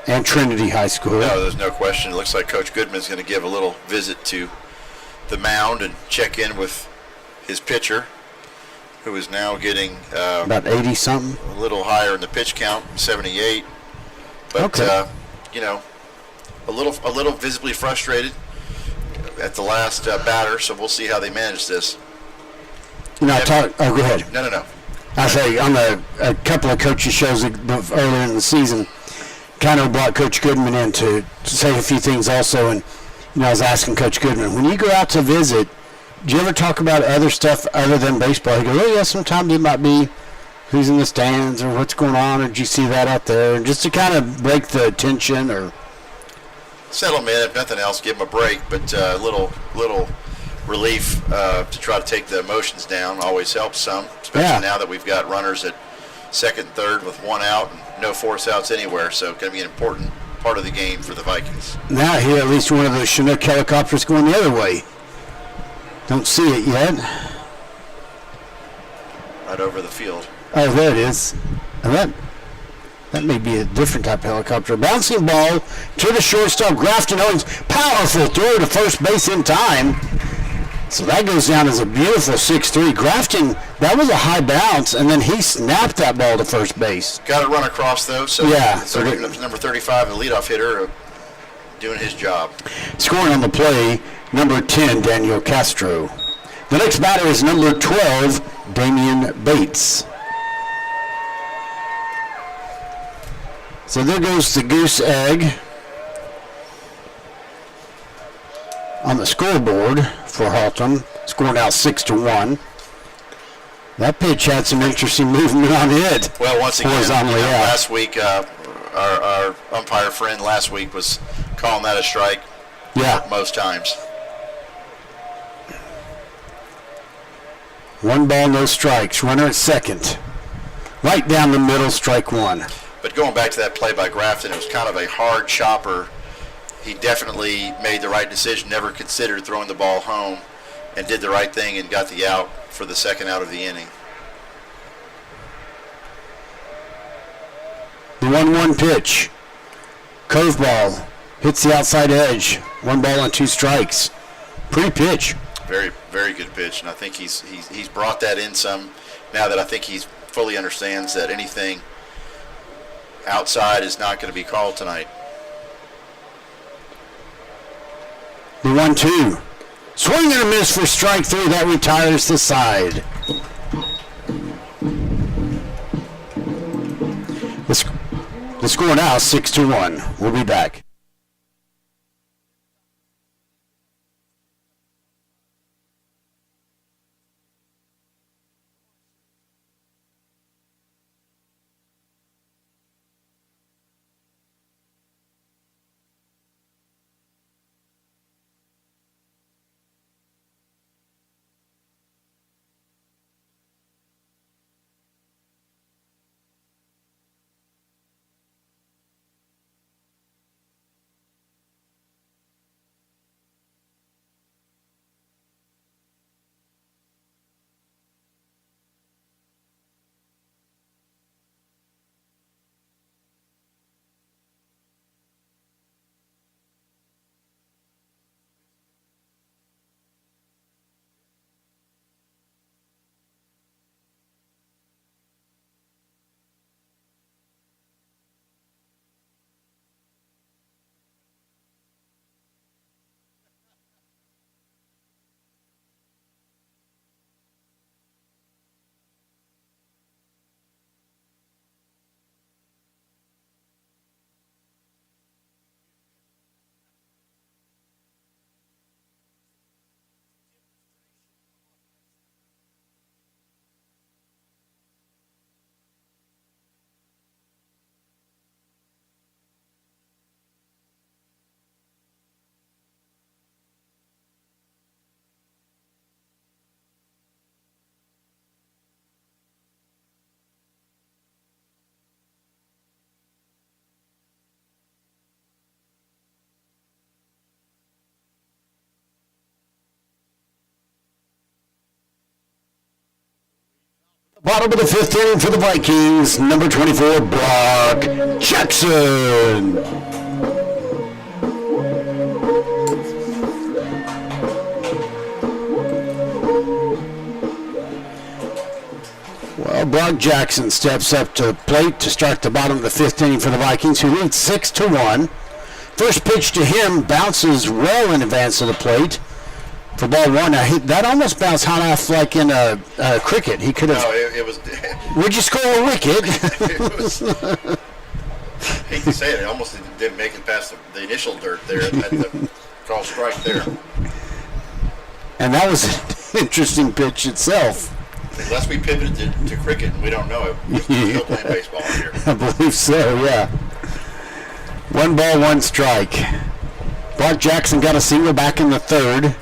[SPEAKER 1] and Trinity High School.
[SPEAKER 2] No, there's no question. It looks like Coach Goodman's going to give a little visit to the mound and check in with his pitcher, who is now getting
[SPEAKER 1] about 80-something.
[SPEAKER 2] A little higher in the pitch count, 78. But
[SPEAKER 1] okay.
[SPEAKER 2] A little visibly frustrated at the last batter. So we'll see how they manage this.
[SPEAKER 1] Go ahead.
[SPEAKER 2] No.
[SPEAKER 1] I say on a couple of coaches shows earlier in the season, kind of brought Coach Goodman in to say a few things also. And I was asking Coach Goodman, when you go out to visit, do you ever talk about other stuff other than baseball? He goes, oh yeah, sometimes it might be who's in the stands or what's going on, or did you see that out there? And just to kind of break the tension or
[SPEAKER 2] settle them in, if nothing else, give them a break. But a little relief to try to take the emotions down always helps some, especially now that we've got runners at second and third with one out and no force outs anywhere. So it's going to be an important part of the game for the Vikings.
[SPEAKER 1] Now here, at least one of those Chinook helicopters going the other way. Don't see it yet.
[SPEAKER 2] Right over the field.
[SPEAKER 1] Oh, there it is. And that may be a different type of helicopter. Bouncing ball to the shortstop, Grafton Owens. Powerful throw to first base in time. So that goes down as a beautiful 6-3. Grafton, that was a high bounce, and then he snapped that ball to first base.
[SPEAKER 2] Got it run across, though. So
[SPEAKER 1] yeah.
[SPEAKER 2] Number 35, the leadoff hitter, doing his job.
[SPEAKER 1] Scoring on the play, number 10, Daniel Castro. The next batter is number 12, Damian Bates. So there goes the goose egg on the scoreboard for Haltom. Score now 6-1. That pitch had some interesting movement on it.
[SPEAKER 2] Well, once again,
[SPEAKER 1] horizontally,
[SPEAKER 2] last week, our umpire friend last week was calling that a strike.
[SPEAKER 1] Yeah.
[SPEAKER 2] Most times.
[SPEAKER 1] 1 ball, no strikes. Runner at second. Right down the middle, strike one.
[SPEAKER 2] But going back to that play by Grafton, it was kind of a hard chopper. He definitely made the right decision, never considered throwing the ball home, and did the right thing and got the out for the second out of the inning.
[SPEAKER 1] The 1-1 pitch. Curveball. Hits the outside edge. 1 ball and 2 strikes. Pretty pitch.
[SPEAKER 2] Very, very good pitch, and I think he's brought that in some now that I think he fully understands that anything outside is not going to be called tonight.
[SPEAKER 1] The 1-2. Swing and a miss for strike 3. That retires the side. The score now 6-1. We'll be back. Bottom of the fifth inning for the Vikings, number 24, Brock Jackson. Well, Brock Jackson steps up to the plate to start the bottom of the fifth inning for the Vikings, who lead 6-1. First pitch to him bounces well in advance of the plate for ball one. Now, that almost bounced hot off like in a cricket. He could have.
[SPEAKER 2] No, it was.
[SPEAKER 1] Would you score a wicket?
[SPEAKER 2] It was. I hate to say it, it almost didn't make it past the initial dirt there at the call strike there.
[SPEAKER 1] And that was an interesting pitch itself.
[SPEAKER 2] Unless we pivoted to cricket and we don't know it, we're still playing baseball here.
[SPEAKER 1] I believe so, yeah. 1 ball, 1 strike. Brock Jackson got a single back in the third.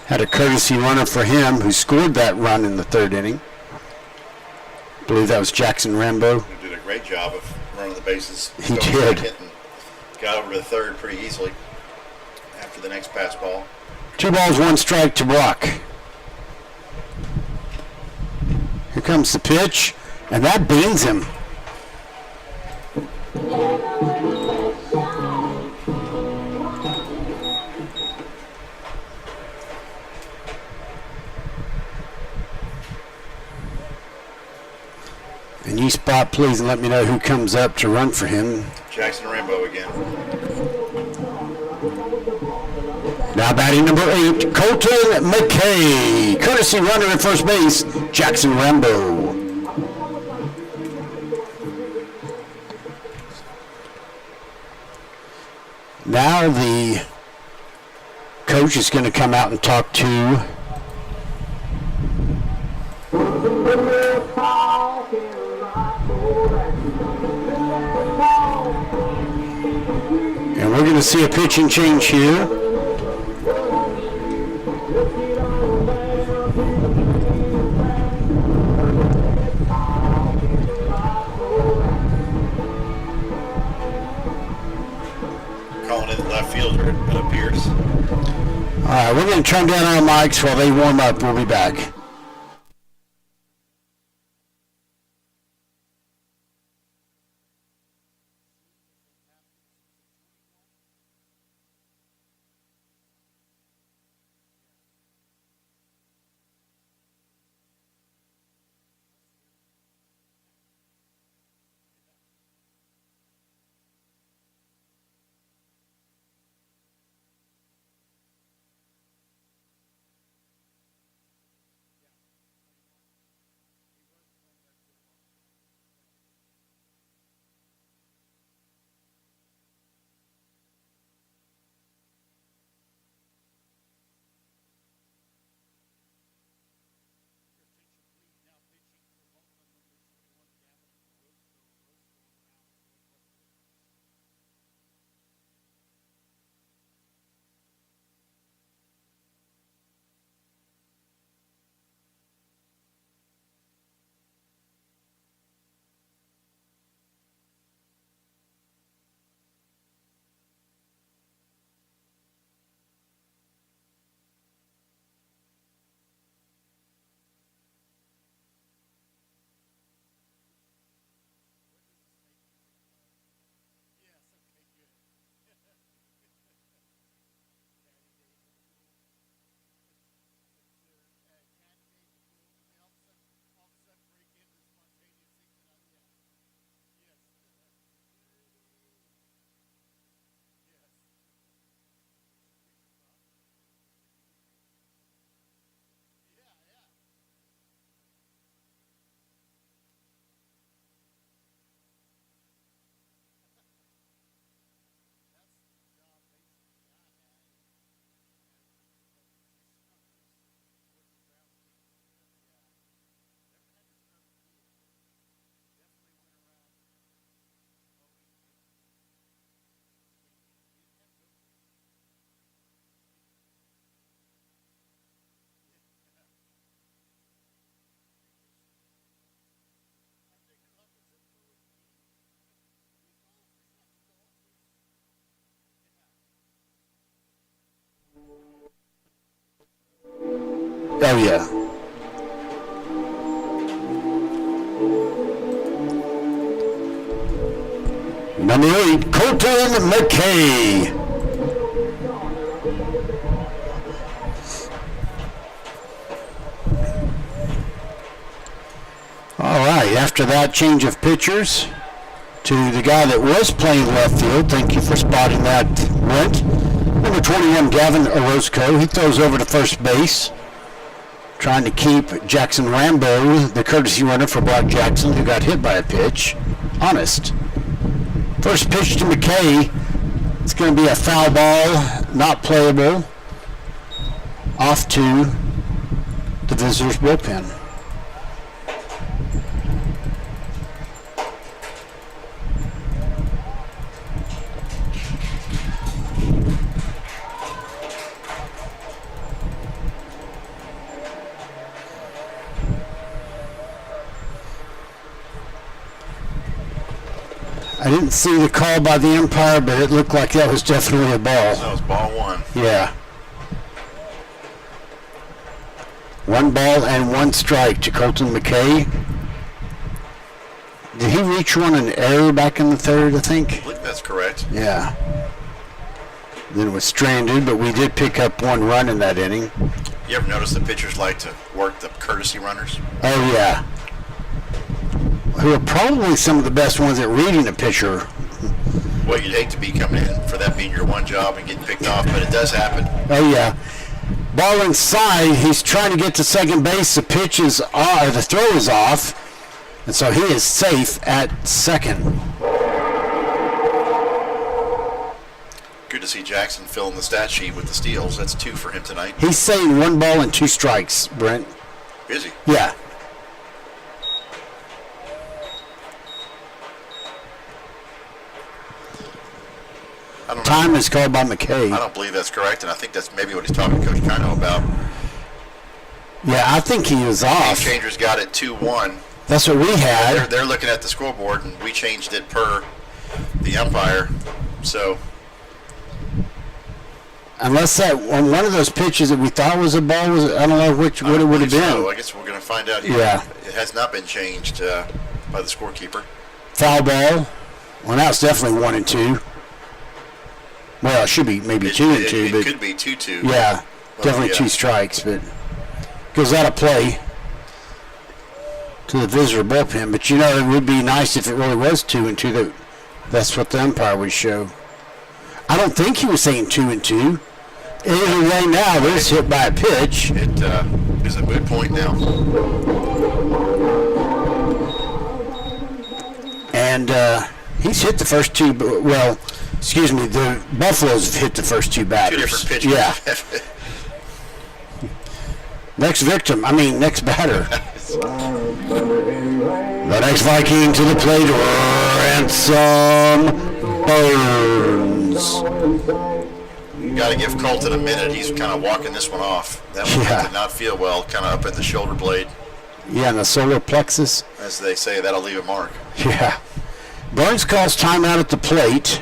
[SPEAKER 1] Had a courtesy runner for him who scored that run in the third inning. I believe that was Jackson Rambo.
[SPEAKER 2] He did a great job of running the bases.
[SPEAKER 1] He did.
[SPEAKER 2] And got over to the third pretty easily after the next pass ball.
[SPEAKER 1] 2 balls, 1 strike to Brock. Here comes the pitch, and that beans him. And you spot, please, and let me know who comes up to run for him.
[SPEAKER 2] Jackson Rambo again.
[SPEAKER 1] Now batting number 8, Colton McKay. Courtesy runner at first base, Jackson Rambo. Now the coach is going to come out and talk to and we're going to see a pitching change here.
[SPEAKER 2] Calling in the left fielder, it appears.
[SPEAKER 1] All right, we're going to turn down our mics while they warm up. We'll be back. Oh, yeah. Number 8, Colton McKay. All right, after that change of pitchers to the guy that was playing left field. Thank you for spotting that, Brent. Number 21, Gavin Orozco. He throws over to first base, trying to keep Jackson Rambo, the courtesy runner for Brock Jackson, who got hit by a pitch, honest. First pitch to McKay. It's going to be a foul ball, not playable, off to the visitors' bullpen. I didn't see the call by the umpire, but it looked like that was definitely a ball.
[SPEAKER 2] That was ball 1.
[SPEAKER 1] Yeah. 1 ball and 1 strike to Colton McKay. Did he reach one an error back in the third, I think?
[SPEAKER 2] I believe that's correct.
[SPEAKER 1] Yeah. Then it was stranded, but we did pick up 1 run in that inning.
[SPEAKER 2] You ever notice the pitchers like to work the courtesy runners?
[SPEAKER 1] Oh, yeah. Who are probably some of the best ones at reading a pitcher.
[SPEAKER 2] Well, you'd hate to be coming in for that being your one job and getting picked off, but it does happen.
[SPEAKER 1] Oh, yeah. Ball inside. He's trying to get to second base. The pitch is off, the throw is off, and so he is safe at second.
[SPEAKER 2] Good to see Jackson filling the stat sheet with the steals. That's 2 for him tonight.
[SPEAKER 1] He's saying 1 ball and 2 strikes, Brent.
[SPEAKER 2] Is he?
[SPEAKER 1] Yeah.
[SPEAKER 2] I don't know.
[SPEAKER 1] Time is called by McKay.
[SPEAKER 2] I don't believe that's correct, and I think that's maybe what he's talking to Coach Kino about.
[SPEAKER 1] Yeah, I think he was off.
[SPEAKER 2] Game changers got it 2-1.
[SPEAKER 1] That's what we had.
[SPEAKER 2] They're looking at the scoreboard, and we changed it per the umpire. So
[SPEAKER 1] unless that on one of those pitches that we thought was a ball was, I don't know what it would have been.
[SPEAKER 2] So I guess we're going to find out here.
[SPEAKER 1] Yeah.
[SPEAKER 2] It has not been changed by the scorekeeper.
[SPEAKER 1] Foul ball. Well, now it's definitely 1 and 2. Well, it should be maybe 2 and 2,
[SPEAKER 2] it
[SPEAKER 1] but
[SPEAKER 2] could be 2-2.
[SPEAKER 1] yeah,
[SPEAKER 2] Well,
[SPEAKER 1] definitely 2 strikes, but goes out of play to the visitor bullpen. But you know, it would be nice if it really was 2 and 2. That's what the umpire would show. I don't think he was saying 2 and 2. Either way, now this hit by a pitch.
[SPEAKER 2] It is a moot point now.
[SPEAKER 1] And he's hit the first 2. Well, excuse me, the Buffaloes have hit the first 2 batters.
[SPEAKER 2] 2 different pitchers.
[SPEAKER 1] Yeah. Next batter. The next Viking to the plate, Ransom Burns.
[SPEAKER 2] Got to give Colton a minute. He's kind of walking this one off. That one did not feel well, kind of up in the shoulder blade.
[SPEAKER 1] Yeah, and the solar plexus.
[SPEAKER 2] As they say, that'll leave a mark.
[SPEAKER 1] Yeah. Burns calls timeout at the plate.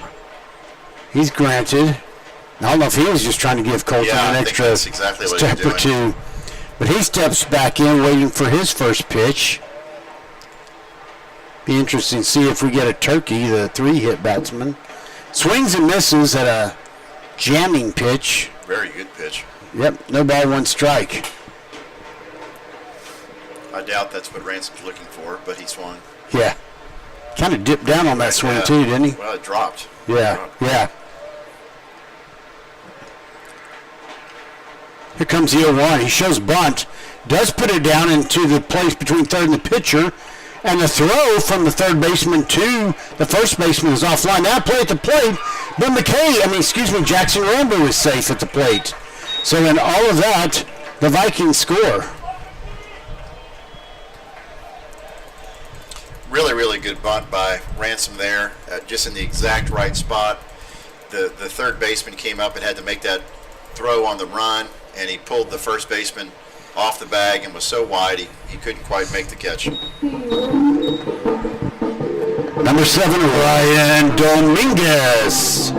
[SPEAKER 1] He's granted. I don't know if he was just trying to give Colton an extra
[SPEAKER 2] that's exactly what
[SPEAKER 1] step or 2. But he steps back in waiting for his first pitch. Be interesting to see if we get a turkey, the 3-hit batsman. Swings and misses at a jamming pitch.
[SPEAKER 2] Very good pitch.
[SPEAKER 1] Yep, no ball, 1 strike.
[SPEAKER 2] I doubt that's what Ransom's looking for, but he swung.
[SPEAKER 1] Yeah. Kind of dipped down on that swing too, didn't he?
[SPEAKER 2] Well, it dropped.
[SPEAKER 1] Yeah, yeah. Here comes the 0-1. He shows bunt. Does put it down into the place between third and the pitcher. And the throw from the third baseman to the first baseman is offline. Now play at the plate. But Jackson Rambo is safe at the plate. So in all of that, the Vikings score.
[SPEAKER 2] Really, really good bunt by Ransom there, just in the exact right spot. The third baseman came up and had to make that throw on the run, and he pulled the first baseman off the bag and was so wide he couldn't quite make the catch.
[SPEAKER 1] Number 7, Ryan Dominguez.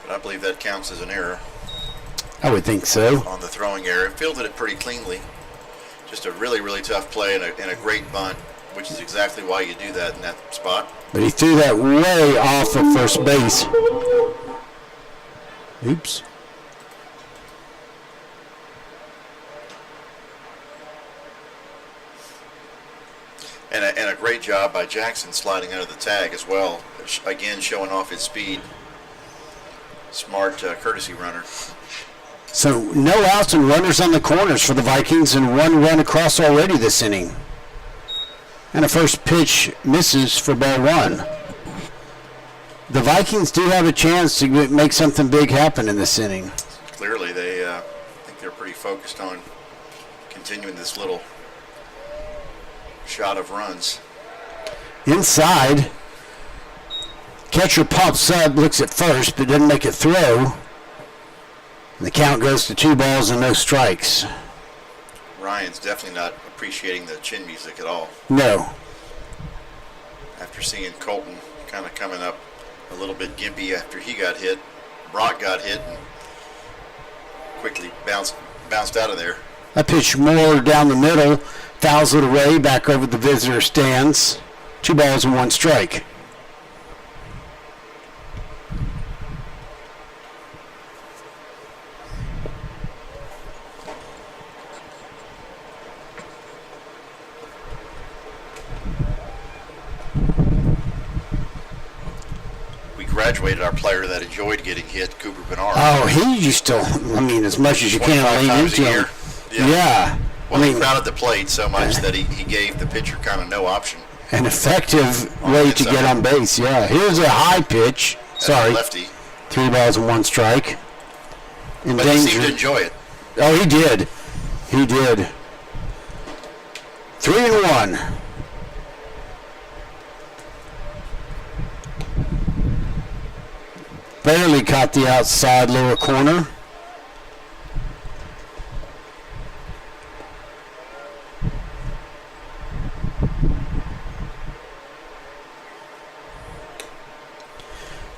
[SPEAKER 2] But I believe that counts as an error.
[SPEAKER 1] I would think so.
[SPEAKER 2] on the throwing area. Fielded it pretty cleanly. Just a really, really tough play and a great bunt, which is exactly why you do that in that spot.
[SPEAKER 1] But he threw that way off of first base. Oops.
[SPEAKER 2] And a great job by Jackson sliding under the tag as well. Again, showing off his speed. Smart courtesy runner.
[SPEAKER 1] So no outs and runners on the corners for the Vikings, and one run across already this inning. And a first pitch misses for ball one. The Vikings do have a chance to make something big happen in this inning.
[SPEAKER 2] Clearly, I think they're pretty focused on continuing this little shot of runs.
[SPEAKER 1] Inside, catcher pops up, looks at first, but doesn't make a throw. And the count goes to 2 balls and no strikes.
[SPEAKER 2] Ryan's definitely not appreciating the chin music at all.
[SPEAKER 1] No.
[SPEAKER 2] After seeing Colton kind of coming up a little bit gimpy after he got hit, Brock got hit and quickly bounced out of there.
[SPEAKER 1] I pitch more down the middle, fouls it away, back over the visitor stands. 2 balls and 1 strike.
[SPEAKER 2] Graduated our player that enjoyed getting hit, Cooper Bernard.
[SPEAKER 1] Oh, he used to, as much as you can lean into him. Yeah.
[SPEAKER 2] Well, he crowded the plate so much that he gave the pitcher kind of no option.
[SPEAKER 1] An effective way to get on base, yeah. Here's a high pitch. Sorry.
[SPEAKER 2] Lefty.
[SPEAKER 1] 3 balls and 1 strike. In
[SPEAKER 2] but
[SPEAKER 1] danger.
[SPEAKER 2] He seemed to enjoy it.
[SPEAKER 1] Oh, he did. He did. 3-1. Barely caught the outside lower corner.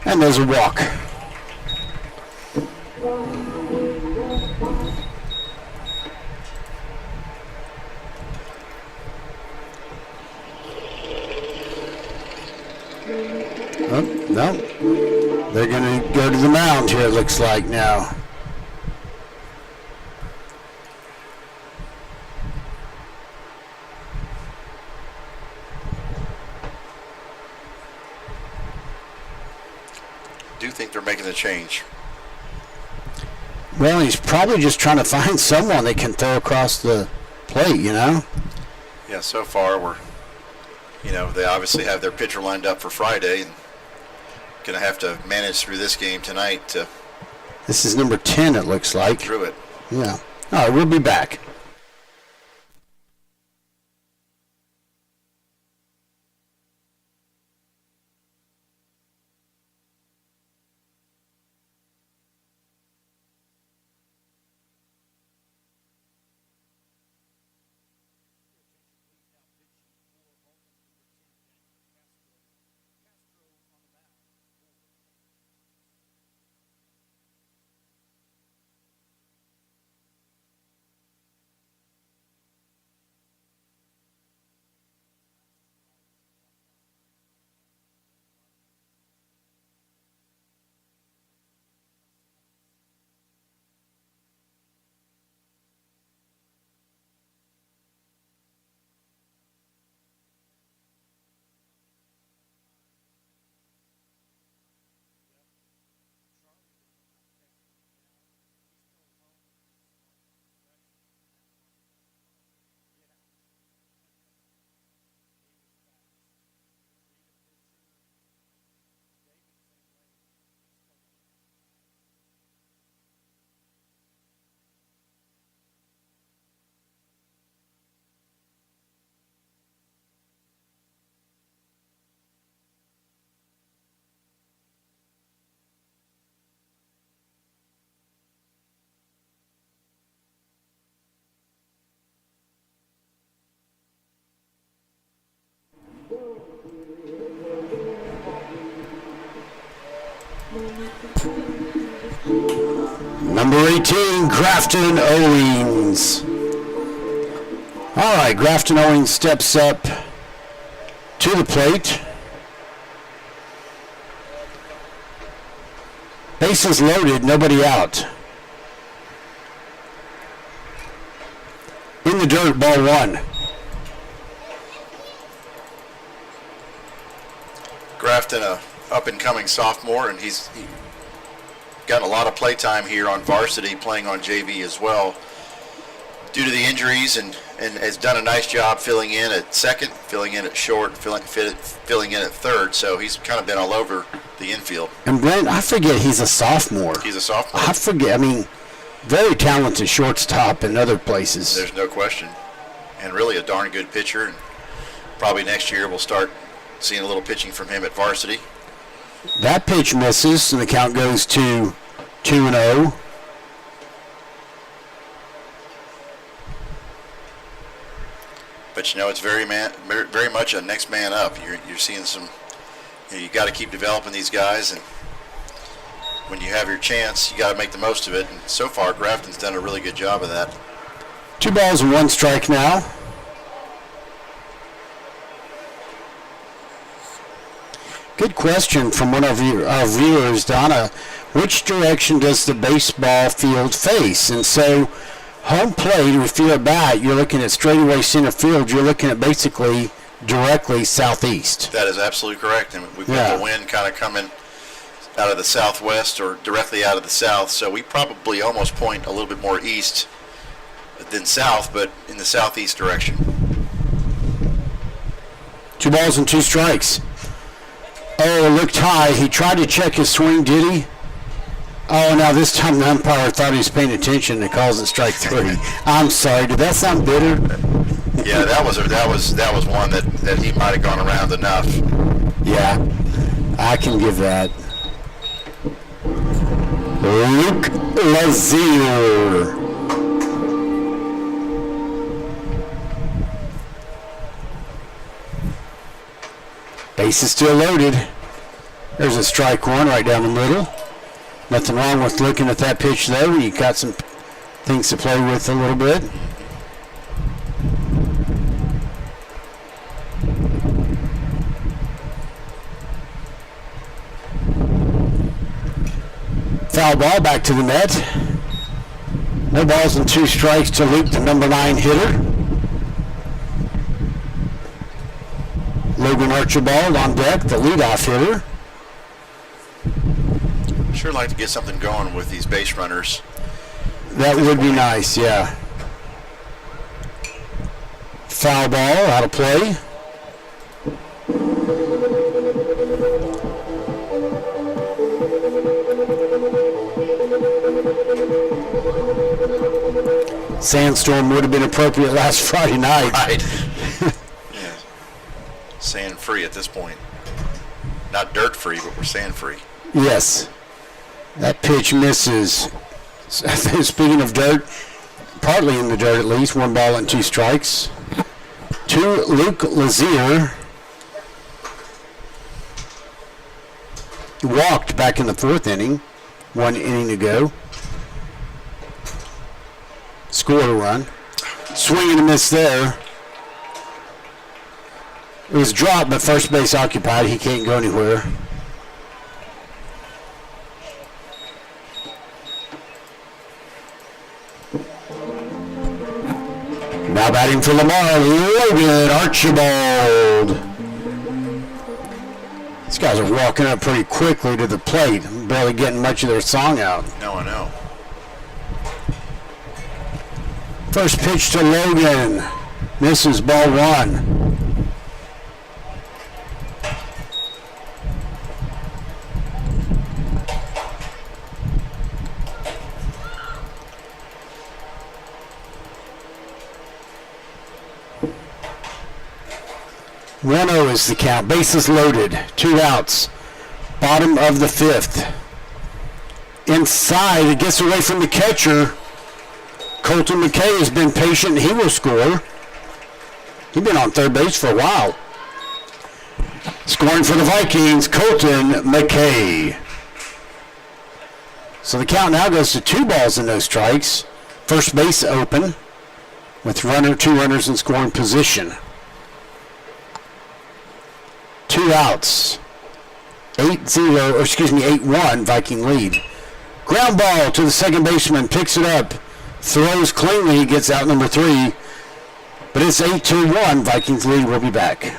[SPEAKER 1] And there's a walk. Oh, no. They're going to go to the mound here, it looks like now.
[SPEAKER 2] Do think they're making the change.
[SPEAKER 1] Well, he's probably just trying to find someone that can throw across the plate,
[SPEAKER 2] Yeah, so far they obviously have their pitcher lined up for Friday and going to have to manage through this game tonight to
[SPEAKER 1] This is number 10, it looks like.
[SPEAKER 2] through it.
[SPEAKER 1] Yeah. All right, we'll be back. Number 18, Grafton Owings. All right, Grafton Owings steps up to the plate. Bases loaded, nobody out. In the dirt, ball one.
[SPEAKER 2] Grafton, a up-and-coming sophomore, and he's gotten a lot of play time here on varsity, playing on JV as well due to the injuries, and has done a nice job filling in at second, filling in at short, filling in at third. So he's kind of been all over the infield.
[SPEAKER 1] And Brent, I forget he's a sophomore.
[SPEAKER 2] He's a sophomore.
[SPEAKER 1] I forget. I mean, very talented shortstop in other places.
[SPEAKER 2] There's no question. And really a darn good pitcher. And probably next year we'll start seeing a little pitching from him at varsity.
[SPEAKER 1] That pitch misses, and the count goes to 2-0.
[SPEAKER 2] But you know, it's very much a next man up. You're seeing some. You got to keep developing these guys, and when you have your chance, you got to make the most of it. And so far, Grafton's done a really good job of that.
[SPEAKER 1] 2 balls and 1 strike now. Good question from one of our viewers, Donna. Which direction does the baseball field face? And so, home plate, if you're a bat, you're looking at straightaway center field. You're looking at basically directly southeast.
[SPEAKER 2] That is absolutely correct. And we've got the wind kind of coming out of the southwest or directly out of the south. So we probably almost point a little bit more east than south, but in the southeast direction.
[SPEAKER 1] 2 balls and 2 strikes. Oh, it looked high. He tried to check his swing, did he? Oh, now this time the umpire thought he was paying attention and calls it strike 3. I'm sorry. Did that sound bitter?
[SPEAKER 2] Yeah, that was one that he might have gone around enough.
[SPEAKER 1] Yeah, I can give that. Luke Lazier. Base is still loaded. There's a strike 1 right down the middle. Nothing wrong with looking at that pitch, though. You got some things to play with a little bit. Foul ball back to the net. No balls and 2 strikes to Luke, the number 9 hitter. Logan Archibald on deck, the leadoff hitter.
[SPEAKER 2] Sure like to get something going with these base runners.
[SPEAKER 1] That would be nice, yeah. Foul ball, out of play. Sandstorm would have been appropriate last Friday night.
[SPEAKER 2] Right. Yeah. Sand free at this point. Not dirt free, but we're sand free.
[SPEAKER 1] Yes. That pitch misses. Speaking of dirt, partly in the dirt at least, 1 ball and 2 strikes. To Luke Lazier. He walked back in the 4th inning. 1 inning to go. Scored a run. Swing and a miss there. It was dropped, but first base occupied. He can't go anywhere. Now batting for Lamar, Logan Archibald. These guys are walking up pretty quickly to the plate. I'm barely getting much of their song out.
[SPEAKER 2] No, I know.
[SPEAKER 1] First pitch to Logan. Misses, ball 1. One-0 is the count. Bases loaded. 2 outs. Bottom of the 5th. Inside, it gets away from the catcher. Colton McKay has been patient. He will score. He's been on third base for a while. Scoring for the Vikings, Colton McKay. So the count now goes to 2 balls and no strikes. First base open with 2 runners in scoring position. 2 outs. 8-1 Viking lead. Ground ball to the second baseman, picks it up, throws cleanly, gets out number 3. But it's 8-1 Vikings lead. We'll be back.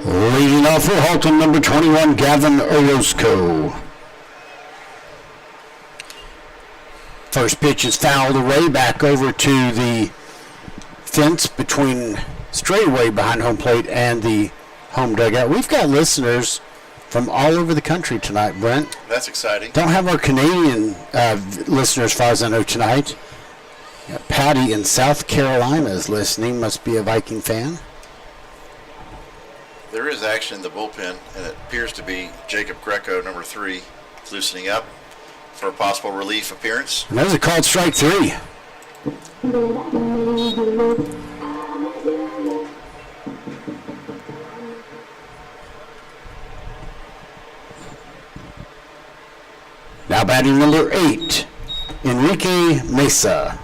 [SPEAKER 1] Leading off for Haltom, number 21, Gavin Orozco. First pitch is fouled away, back over to the fence between straightaway behind home plate and the home dugout. We've got listeners from all over the country tonight, Brent.
[SPEAKER 2] That's exciting.
[SPEAKER 1] Don't have our Canadian listeners, as far as I know, tonight. Patty in South Carolina is listening, must be a Viking fan.
[SPEAKER 2] There is action in the bullpen, and it appears to be Jacob Greco, number 3, loosening up for a possible relief appearance.
[SPEAKER 1] And there's a called strike 3. Now batting number 8, Enrique Mesa.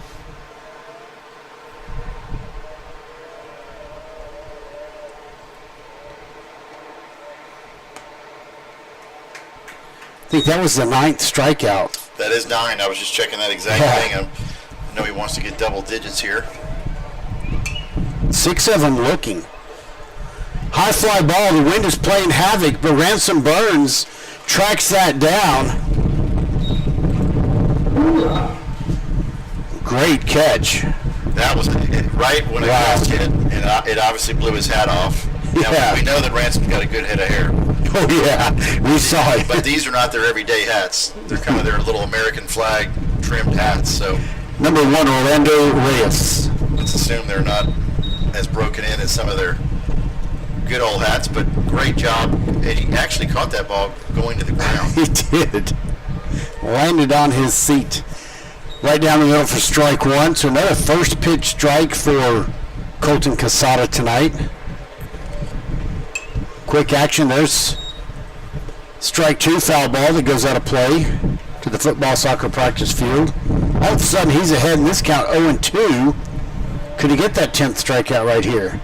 [SPEAKER 1] I think that was the 9th strikeout.
[SPEAKER 2] That is 9. I was just checking that exact thing. I know he wants to get double digits here.
[SPEAKER 1] 6 of them looking. High fly ball. The wind is playing havoc, but Ransom Burns tracks that down. Great catch.
[SPEAKER 2] That was right when it was hit, and it obviously blew his hat off. Now, we know that Ransom's got a good head of hair.
[SPEAKER 1] Oh, yeah. We saw it.
[SPEAKER 2] But these are not their everyday hats. They're kind of their little American flag trimmed hats. So
[SPEAKER 1] number 1, Orlando Reyes.
[SPEAKER 2] Let's assume they're not as broken in as some of their good old hats, but great job. And he actually caught that ball going to the ground.
[SPEAKER 1] He did. Landed on his seat. Right down the middle for strike 1. So another first pitch strike for Colton Casada tonight. Quick action. There's strike 2, foul ball that goes out of play to the football soccer practice field. All of a sudden he's ahead in this count 0-2. Could he get that 10th strikeout right here?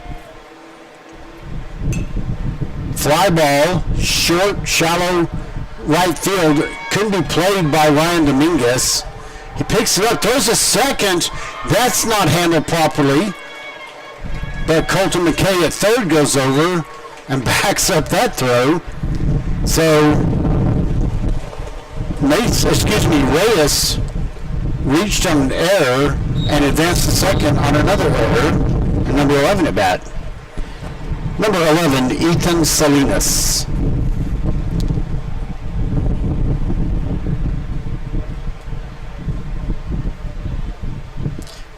[SPEAKER 1] Fly ball, short, shallow right field. Couldn't be played by Ryan Dominguez. He picks it up, throws a second. That's not handled properly. But Colton McKay at third goes over and backs up that throw. So, Reyes reached on an error and advanced the second on another error. And number 11 at bat. Number 11, Ethan Salinas.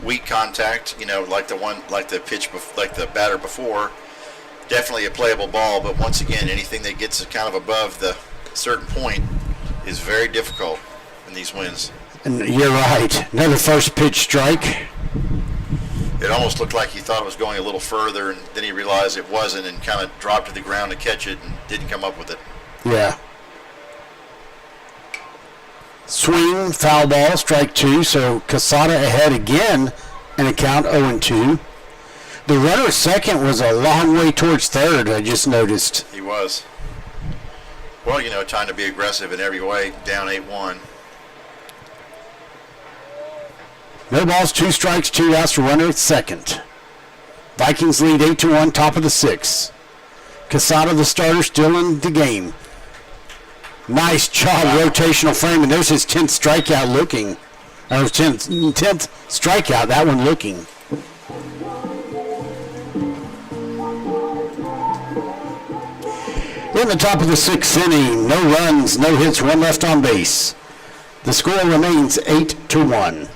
[SPEAKER 2] Weak contact, like the batter before. Definitely a playable ball, but once again, anything that gets kind of above the certain point is very difficult in these wins.
[SPEAKER 1] And you're right. Another first pitch strike.
[SPEAKER 2] It almost looked like he thought it was going a little further, and then he realized it wasn't and kind of dropped to the ground to catch it and didn't come up with it.
[SPEAKER 1] Yeah. Swing, foul ball, strike two. So Quesada ahead again in a count 0-2. The runner at second was a long way towards third, I just noticed.
[SPEAKER 2] He was. Well, time to be aggressive in every way, down 8-1.
[SPEAKER 1] No balls, 2 strikes, 2 outs for runner at second. Vikings lead 8-1, top of the 6th. Quesada, the starter, still in the game. Nice job, rotational frame, and there's his 10th strikeout looking. Or 10th strikeout, that one looking. In the top of the 6th inning, no runs, no hits, 1 left on base. The score remains 8-1.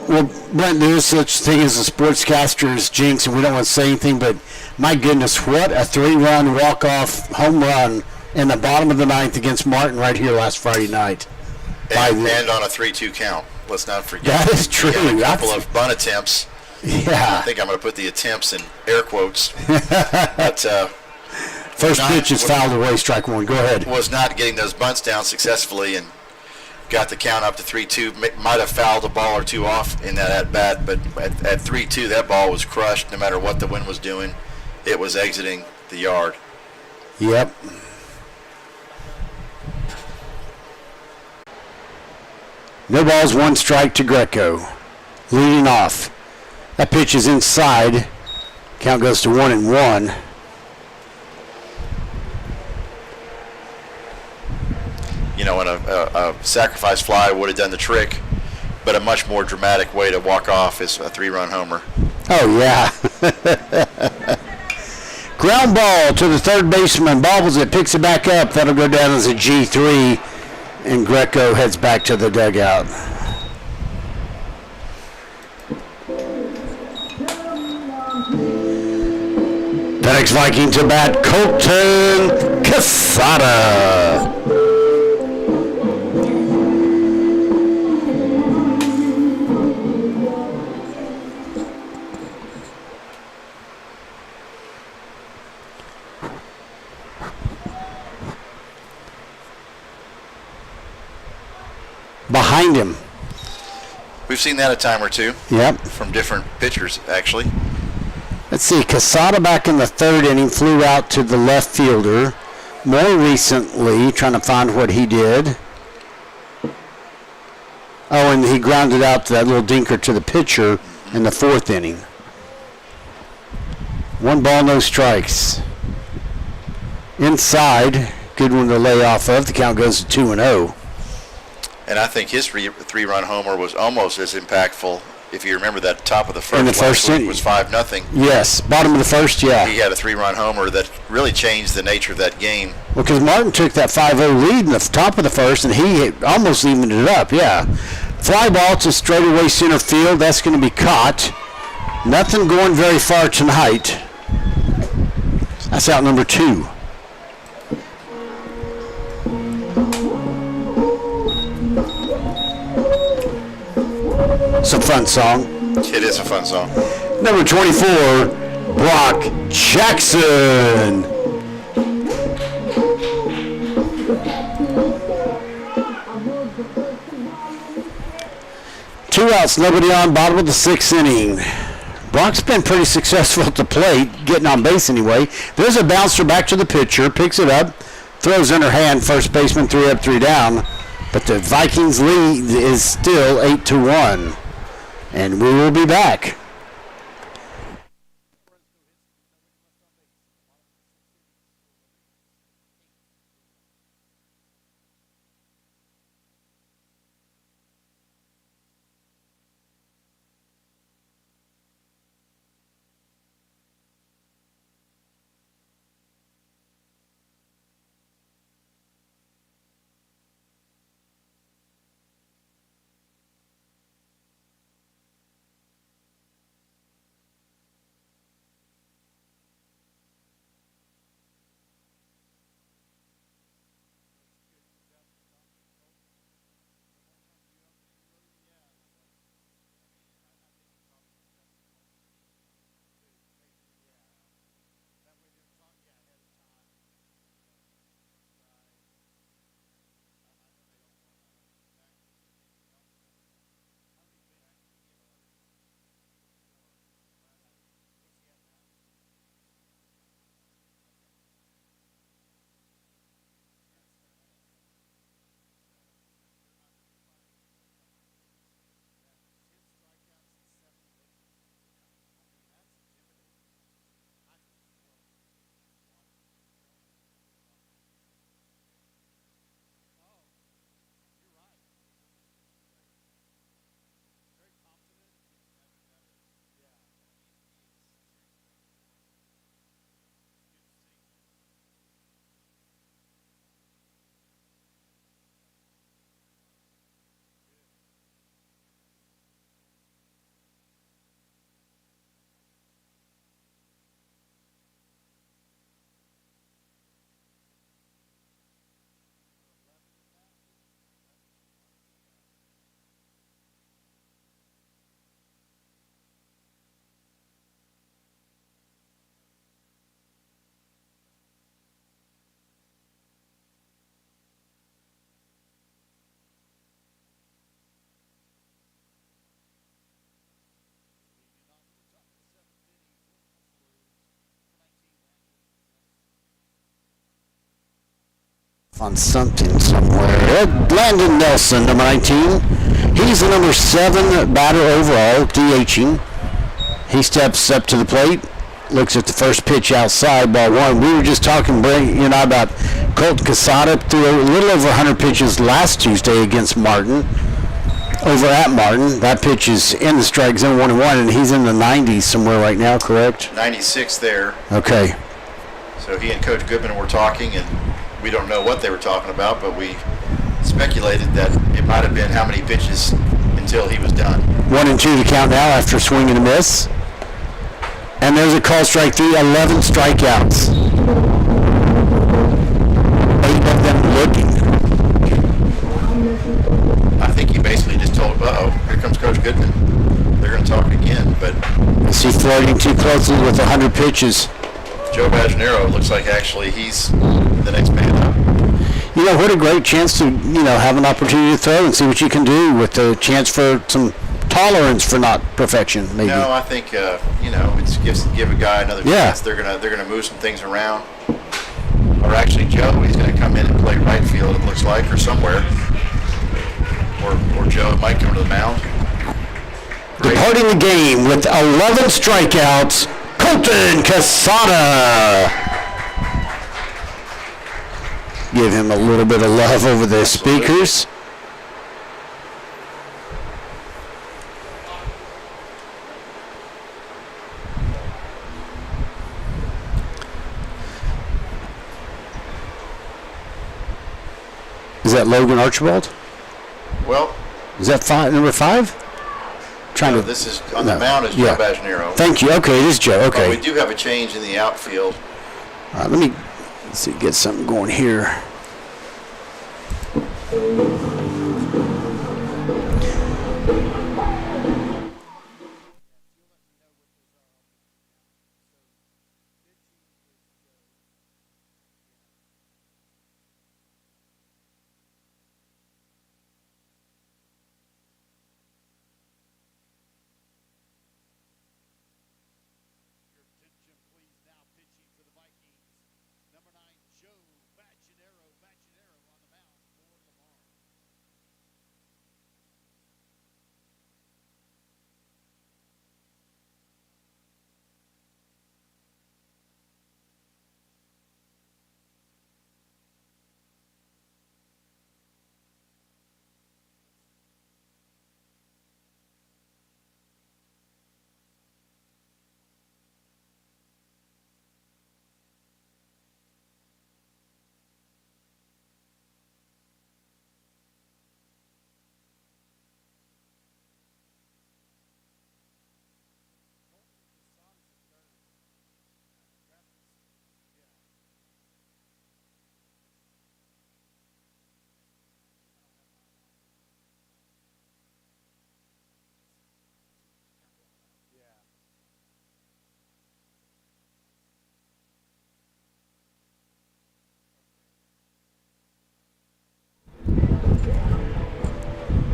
[SPEAKER 1] Well, Brent, there is such thing as a sportscaster's jinx, and we don't want to say anything, but my goodness, what a 3-run walk-off home run in the bottom of the 9th against Martin right here last Friday night.
[SPEAKER 2] And on a 3-2 count. Let's not forget.
[SPEAKER 1] That is true.
[SPEAKER 2] A couple of bunt attempts.
[SPEAKER 1] Yeah.
[SPEAKER 2] I think I'm going to put the attempts in air quotes. But,
[SPEAKER 1] first pitch is fouled away, strike 1. Go ahead.
[SPEAKER 2] Was not getting those bunts down successfully and got the count up to 3-2. Might have fouled a ball or two off in that at-bat, but at 3-2, that ball was crushed no matter what the wind was doing. It was exiting the yard.
[SPEAKER 1] Yep. No balls, 1 strike to Greco. Leading off. That pitch is inside. Count goes to 1-1.
[SPEAKER 2] And a sacrifice fly would have done the trick, but a much more dramatic way to walk off is a 3-run homer.
[SPEAKER 1] Oh, yeah. Ground ball to the third baseman. Bobbles it, picks it back up. That'll go down as a G3, and Greco heads back to the dugout. The next Viking to bat, Colton Quesada. Behind him.
[SPEAKER 2] We've seen that a time or two.
[SPEAKER 1] Yep.
[SPEAKER 2] From different pitchers, actually.
[SPEAKER 1] Let's see. Quesada back in the 3rd inning flew out to the left fielder. more recently, trying to find what he did. Oh, and he grounded out that little dinker to the pitcher in the 4th inning. 1 ball, no strikes. Inside, good one to lay off of. The count goes to 2-0.
[SPEAKER 2] And I think his 3-run homer was almost as impactful. If you remember that top of the first,
[SPEAKER 1] in the first inning
[SPEAKER 2] was 5-0.
[SPEAKER 1] Yes, bottom of the first, yeah.
[SPEAKER 2] He had a 3-run homer that really changed the nature of that game.
[SPEAKER 1] Well, because Martin took that 5-0 lead in the top of the first, and he almost evened it up, yeah. Fly ball to straightaway center field. That's going to be caught. Nothing going very far tonight. That's out number 2. It's a fun song.
[SPEAKER 2] It is a fun song.
[SPEAKER 1] Number 24, Brock Jackson. Two outs, nobody on, bottom of the 6th inning. Brock's been pretty successful at the plate, getting on base anyway. There's a bouncer back to the pitcher, picks it up, throws in her hand, first baseman 3 up, 3 down. But the Vikings lead is still 8-1. And we will be back. On something somewhere. Landon Nelson, number 19. He's the number 7 batter overall, DHing. He steps up to the plate, looks at the first pitch outside, ball 1. We were just talking, Brent, about Colton Casada threw a little over 100 pitches last Tuesday against Martin. Over at Martin, that pitch is in the strike zone 1-1, and he's in the 90s somewhere right now, correct?
[SPEAKER 2] 96 there.
[SPEAKER 1] Okay.
[SPEAKER 2] So he and Coach Goodman were talking, and we don't know what they were talking about, but we speculated that it might have been how many pitches until he was done.
[SPEAKER 1] 1-2 to count now after swing and a miss. And there's a call strike 3, 11 strikeouts. 8 of them looking.
[SPEAKER 2] I think he basically just told, here comes Coach Goodman. They're going to talk again, but
[SPEAKER 1] Is he flirting too closely with 100 pitches?
[SPEAKER 2] Joe Bajanero looks like actually he's the next man up.
[SPEAKER 1] What a great chance to, have an opportunity to throw and see what you can do with the chance for some tolerance for not perfection, maybe.
[SPEAKER 2] No, I think, it's give a guy another
[SPEAKER 1] Yeah.
[SPEAKER 2] chance. They're gonna move some things around. or actually Joe, he's going to come in and play right field, it looks like, or somewhere. Or Joe might come to the mound.
[SPEAKER 1] Departing the game with 11 strikeouts, Colton Casada. Give him a little bit of love over the speakers. Is that Logan Archibald?
[SPEAKER 2] Well,
[SPEAKER 1] Is that number 5? Trying to.
[SPEAKER 2] this is on the mound is Joe Bajanero.
[SPEAKER 1] Thank you. Okay, it is Joe. Okay.
[SPEAKER 2] But we do have a change in the outfield.
[SPEAKER 1] All right, let's see, get something going here.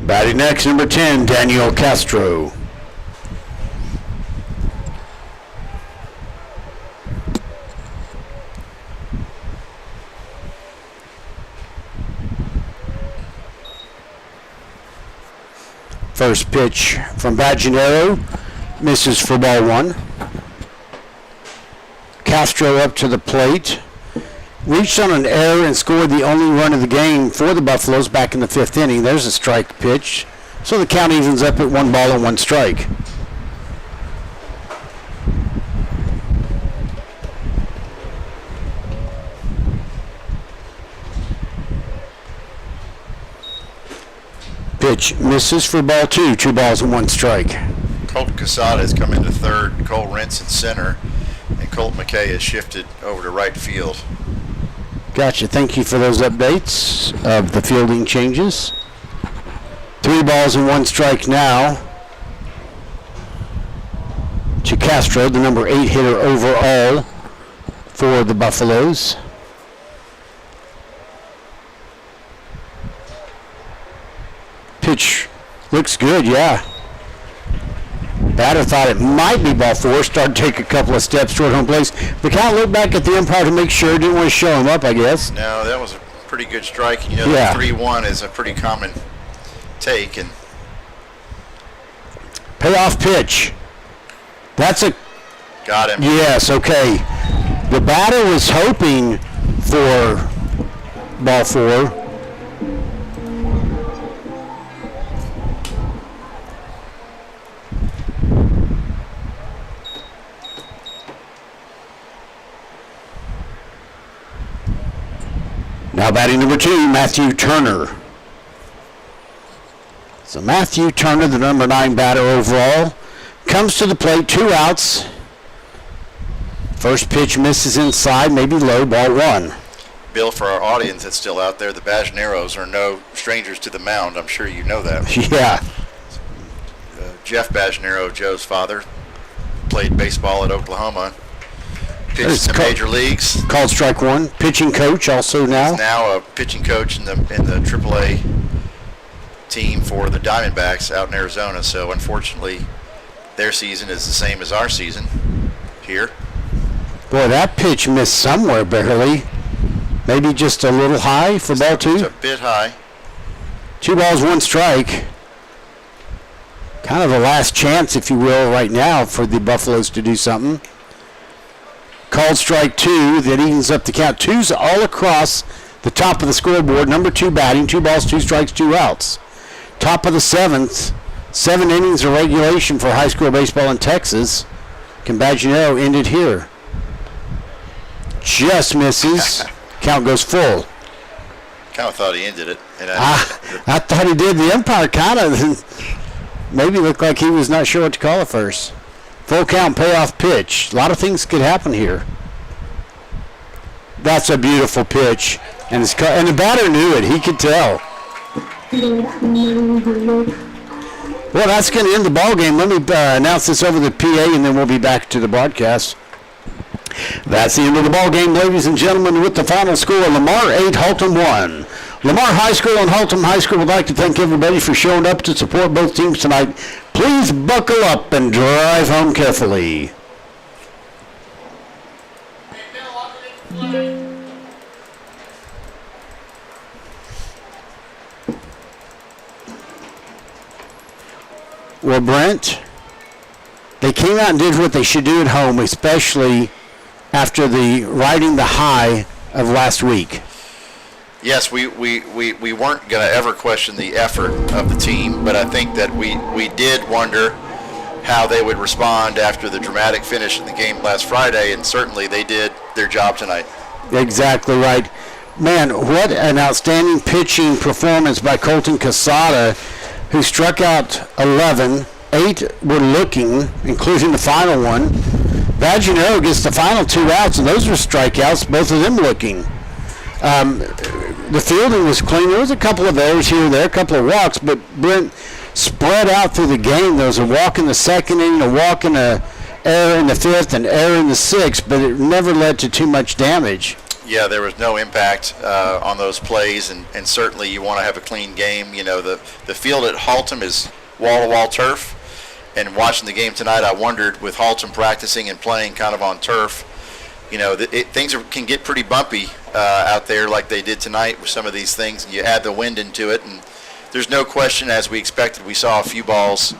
[SPEAKER 1] Batting next, number 10, Daniel Castro. First pitch from Bajanero, misses for ball 1. Castro up to the plate. Reached on an error and scored the only run of the game for the Buffaloes back in the 5th inning. There's a strike pitch. So the count evens up at 1 ball and 1 strike. Pitch misses for ball 2. 2 balls and 1 strike.
[SPEAKER 2] Colton Casada has come into third, Cole Rentz in center, and Colt McKay has shifted over to right field.
[SPEAKER 1] Gotcha. Thank you for those updates of the fielding changes. 3 balls and 1 strike now to Castro, the number 8 hitter overall for the Buffaloes. Pitch looks good, yeah. Batter thought it might be ball 4, started to take a couple of steps toward home plate. The count looked back at the umpire to make sure, didn't want to show him up, I guess.
[SPEAKER 2] No, that was a pretty good strike. You know,
[SPEAKER 1] Yeah.
[SPEAKER 2] the 3-1 is a pretty common take. And
[SPEAKER 1] Payoff pitch. That's a
[SPEAKER 2] got him.
[SPEAKER 1] Yes, okay. The batter was hoping for ball 4. Now batting number 2, Matthew Turner. So Matthew Turner, the number 9 batter overall, comes to the plate, 2 outs. First pitch misses inside, maybe low, ball 1.
[SPEAKER 2] Bill, for our audience that's still out there, the Bajaneros are no strangers to the mound. I'm sure you know that.
[SPEAKER 1] Yeah.
[SPEAKER 2] Jeff Bajanero, Joe's father, played baseball at Oklahoma. Pitched in the major leagues.
[SPEAKER 1] Called strike 1. Pitching coach also now.
[SPEAKER 2] He's now a pitching coach in the AAA team for the Diamondbacks out in Arizona. So unfortunately, their season is the same as our season here.
[SPEAKER 1] Boy, that pitch missed somewhere barely. Maybe just a little high for ball two.
[SPEAKER 2] It's a bit high.
[SPEAKER 1] 2 balls, 1 strike. Kind of a last chance, if you will, right now for the Buffaloes to do something. Called strike 2. That evens up the count. 2's all across the top of the scoreboard. Number 2 batting. 2 balls, 2 strikes, 2 outs. Top of the 7th. 7 innings of regulation for high school baseball in Texas. Compagino ended here. Just misses. Count goes full.
[SPEAKER 2] Kind of thought he ended it. And
[SPEAKER 1] I thought he did. The umpire kind of maybe looked like he was not sure what to call at first. Full count, payoff pitch. A lot of things could happen here. That's a beautiful pitch. And the batter knew it. He could tell. Well, that's going to end the ball game. Let me announce this over the PA, and then we'll be back to the broadcast. That's the end of the ball game, ladies and gentlemen, with the final score: Lamar 8, Haltom 1. Lamar High School and Haltom High School would like to thank everybody for showing up to support both teams tonight. Please buckle up and drive home carefully. Well, Brent, they came out and did what they should do at home, especially after the riding the high of last week.
[SPEAKER 2] Yes, we weren't going to ever question the effort of the team, but I think that we did wonder how they would respond after the dramatic finish in the game last Friday, and certainly they did their job tonight.
[SPEAKER 1] Exactly right. Man, what an outstanding pitching performance by Colton Casada, who struck out 11. 8 were looking, including the final one. Baggio gets the final 2 outs, and those were strikeouts, both of them looking. The fielding was clean. There was a couple of errors here and there, a couple of walks, but Brent spread out through the game. There was a walk in the second inning, a walk in the error in the 5th, and error in the 6th, but it never led to too much damage.
[SPEAKER 2] Yeah, there was no impact on those plays, and certainly you want to have a clean game. You know, the field at Haltom is wall-to-wall turf, and watching the game tonight, I wondered, with Haltom practicing and playing kind of on turf, you know, things can get pretty bumpy out there like they did tonight with some of these things, and you add the wind into it, and there's no question, as we expected, we saw a few balls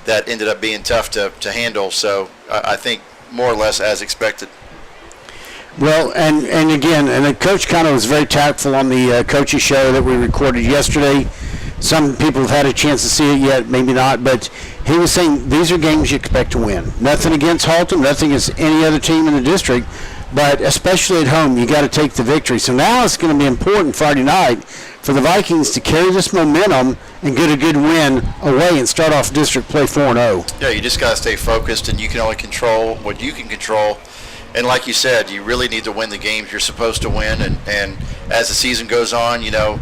[SPEAKER 2] that ended up being tough to handle, so I think more or less as expected.
[SPEAKER 1] Well, and again, and the coach kind of was very tactful on the coaching show that we recorded yesterday. Some people have had a chance to see it yet, maybe not, but he was saying these are games you expect to win. Nothing against Haltom, nothing against any other team in the district, but especially at home, you got to take the victory. So now it's going to be important Friday night for the Vikings to carry this momentum and get a good win away and start off district play 4-0.
[SPEAKER 2] Yeah, you just got to stay focused, and you can only control what you can control. And like you said, you really need to win the games you're supposed to win. And as the season goes on, you know,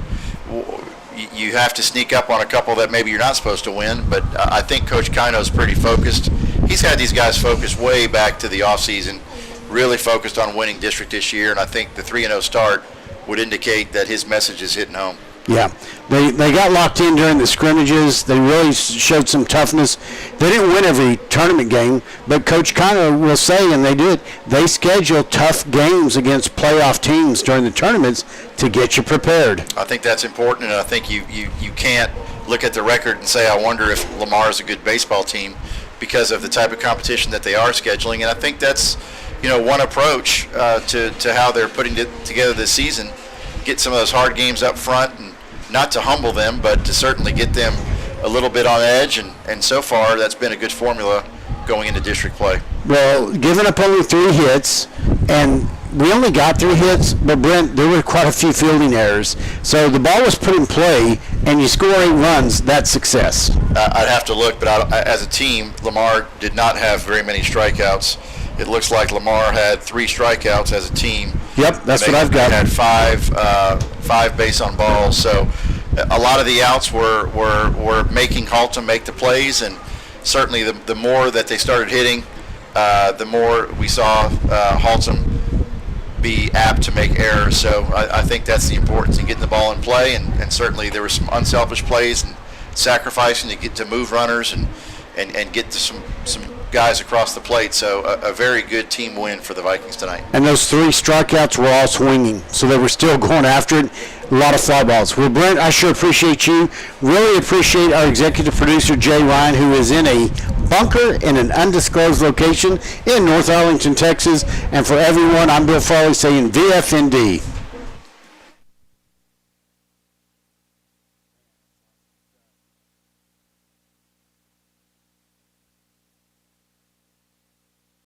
[SPEAKER 2] you have to sneak up on a couple that maybe you're not supposed to win. But I think Coach Kino's pretty focused. He's had these guys focused way back to the offseason, really focused on winning district this year. And I think the 3-0 start would indicate that his message is hitting home.
[SPEAKER 1] Yeah, they got locked in during the scrimmages. They really showed some toughness. They didn't win every tournament game, but Coach Kino will say, and they did, they schedule tough games against playoff teams during the tournaments to get you prepared.
[SPEAKER 2] I think that's important, and I think you can't look at the record and say, I wonder if Lamar is a good baseball team because of the type of competition that they are scheduling. And I think that's, you know, one approach to how they're putting it together this season. Get some of those hard games up front, and not to humble them, but to certainly get them a little bit on edge, and so far that's been a good formula going into district play.
[SPEAKER 1] Well, giving up only 3 hits, and we only got 3 hits, but Brent, there were quite a few fielding errors. So the ball was put in play, and you score 8 runs, that's success.
[SPEAKER 2] I'd have to look, but as a team, Lamar did not have very many strikeouts. It looks like Lamar had 3 strikeouts as a team.
[SPEAKER 1] Yep, that's what I've got.
[SPEAKER 2] They had 5 base on balls. So a lot of the outs were making Haltom make the plays, and certainly the more that they started hitting, the more we saw Haltom be apt to make errors. So I think that's the importance in getting the ball in play, and certainly there were some unselfish plays and sacrificing to get to move runners and get to some guys across the plate. So a very good team win for the Vikings tonight.
[SPEAKER 1] And those 3 strikeouts were all swinging, so they were still going after it. A lot of fly balls. Well, Brent, I sure appreciate you. Really appreciate our executive producer, Jay Ryan, who is in a bunker in an undisclosed location in North Arlington, Texas. And for everyone, I'm Bill Frawley saying VFND.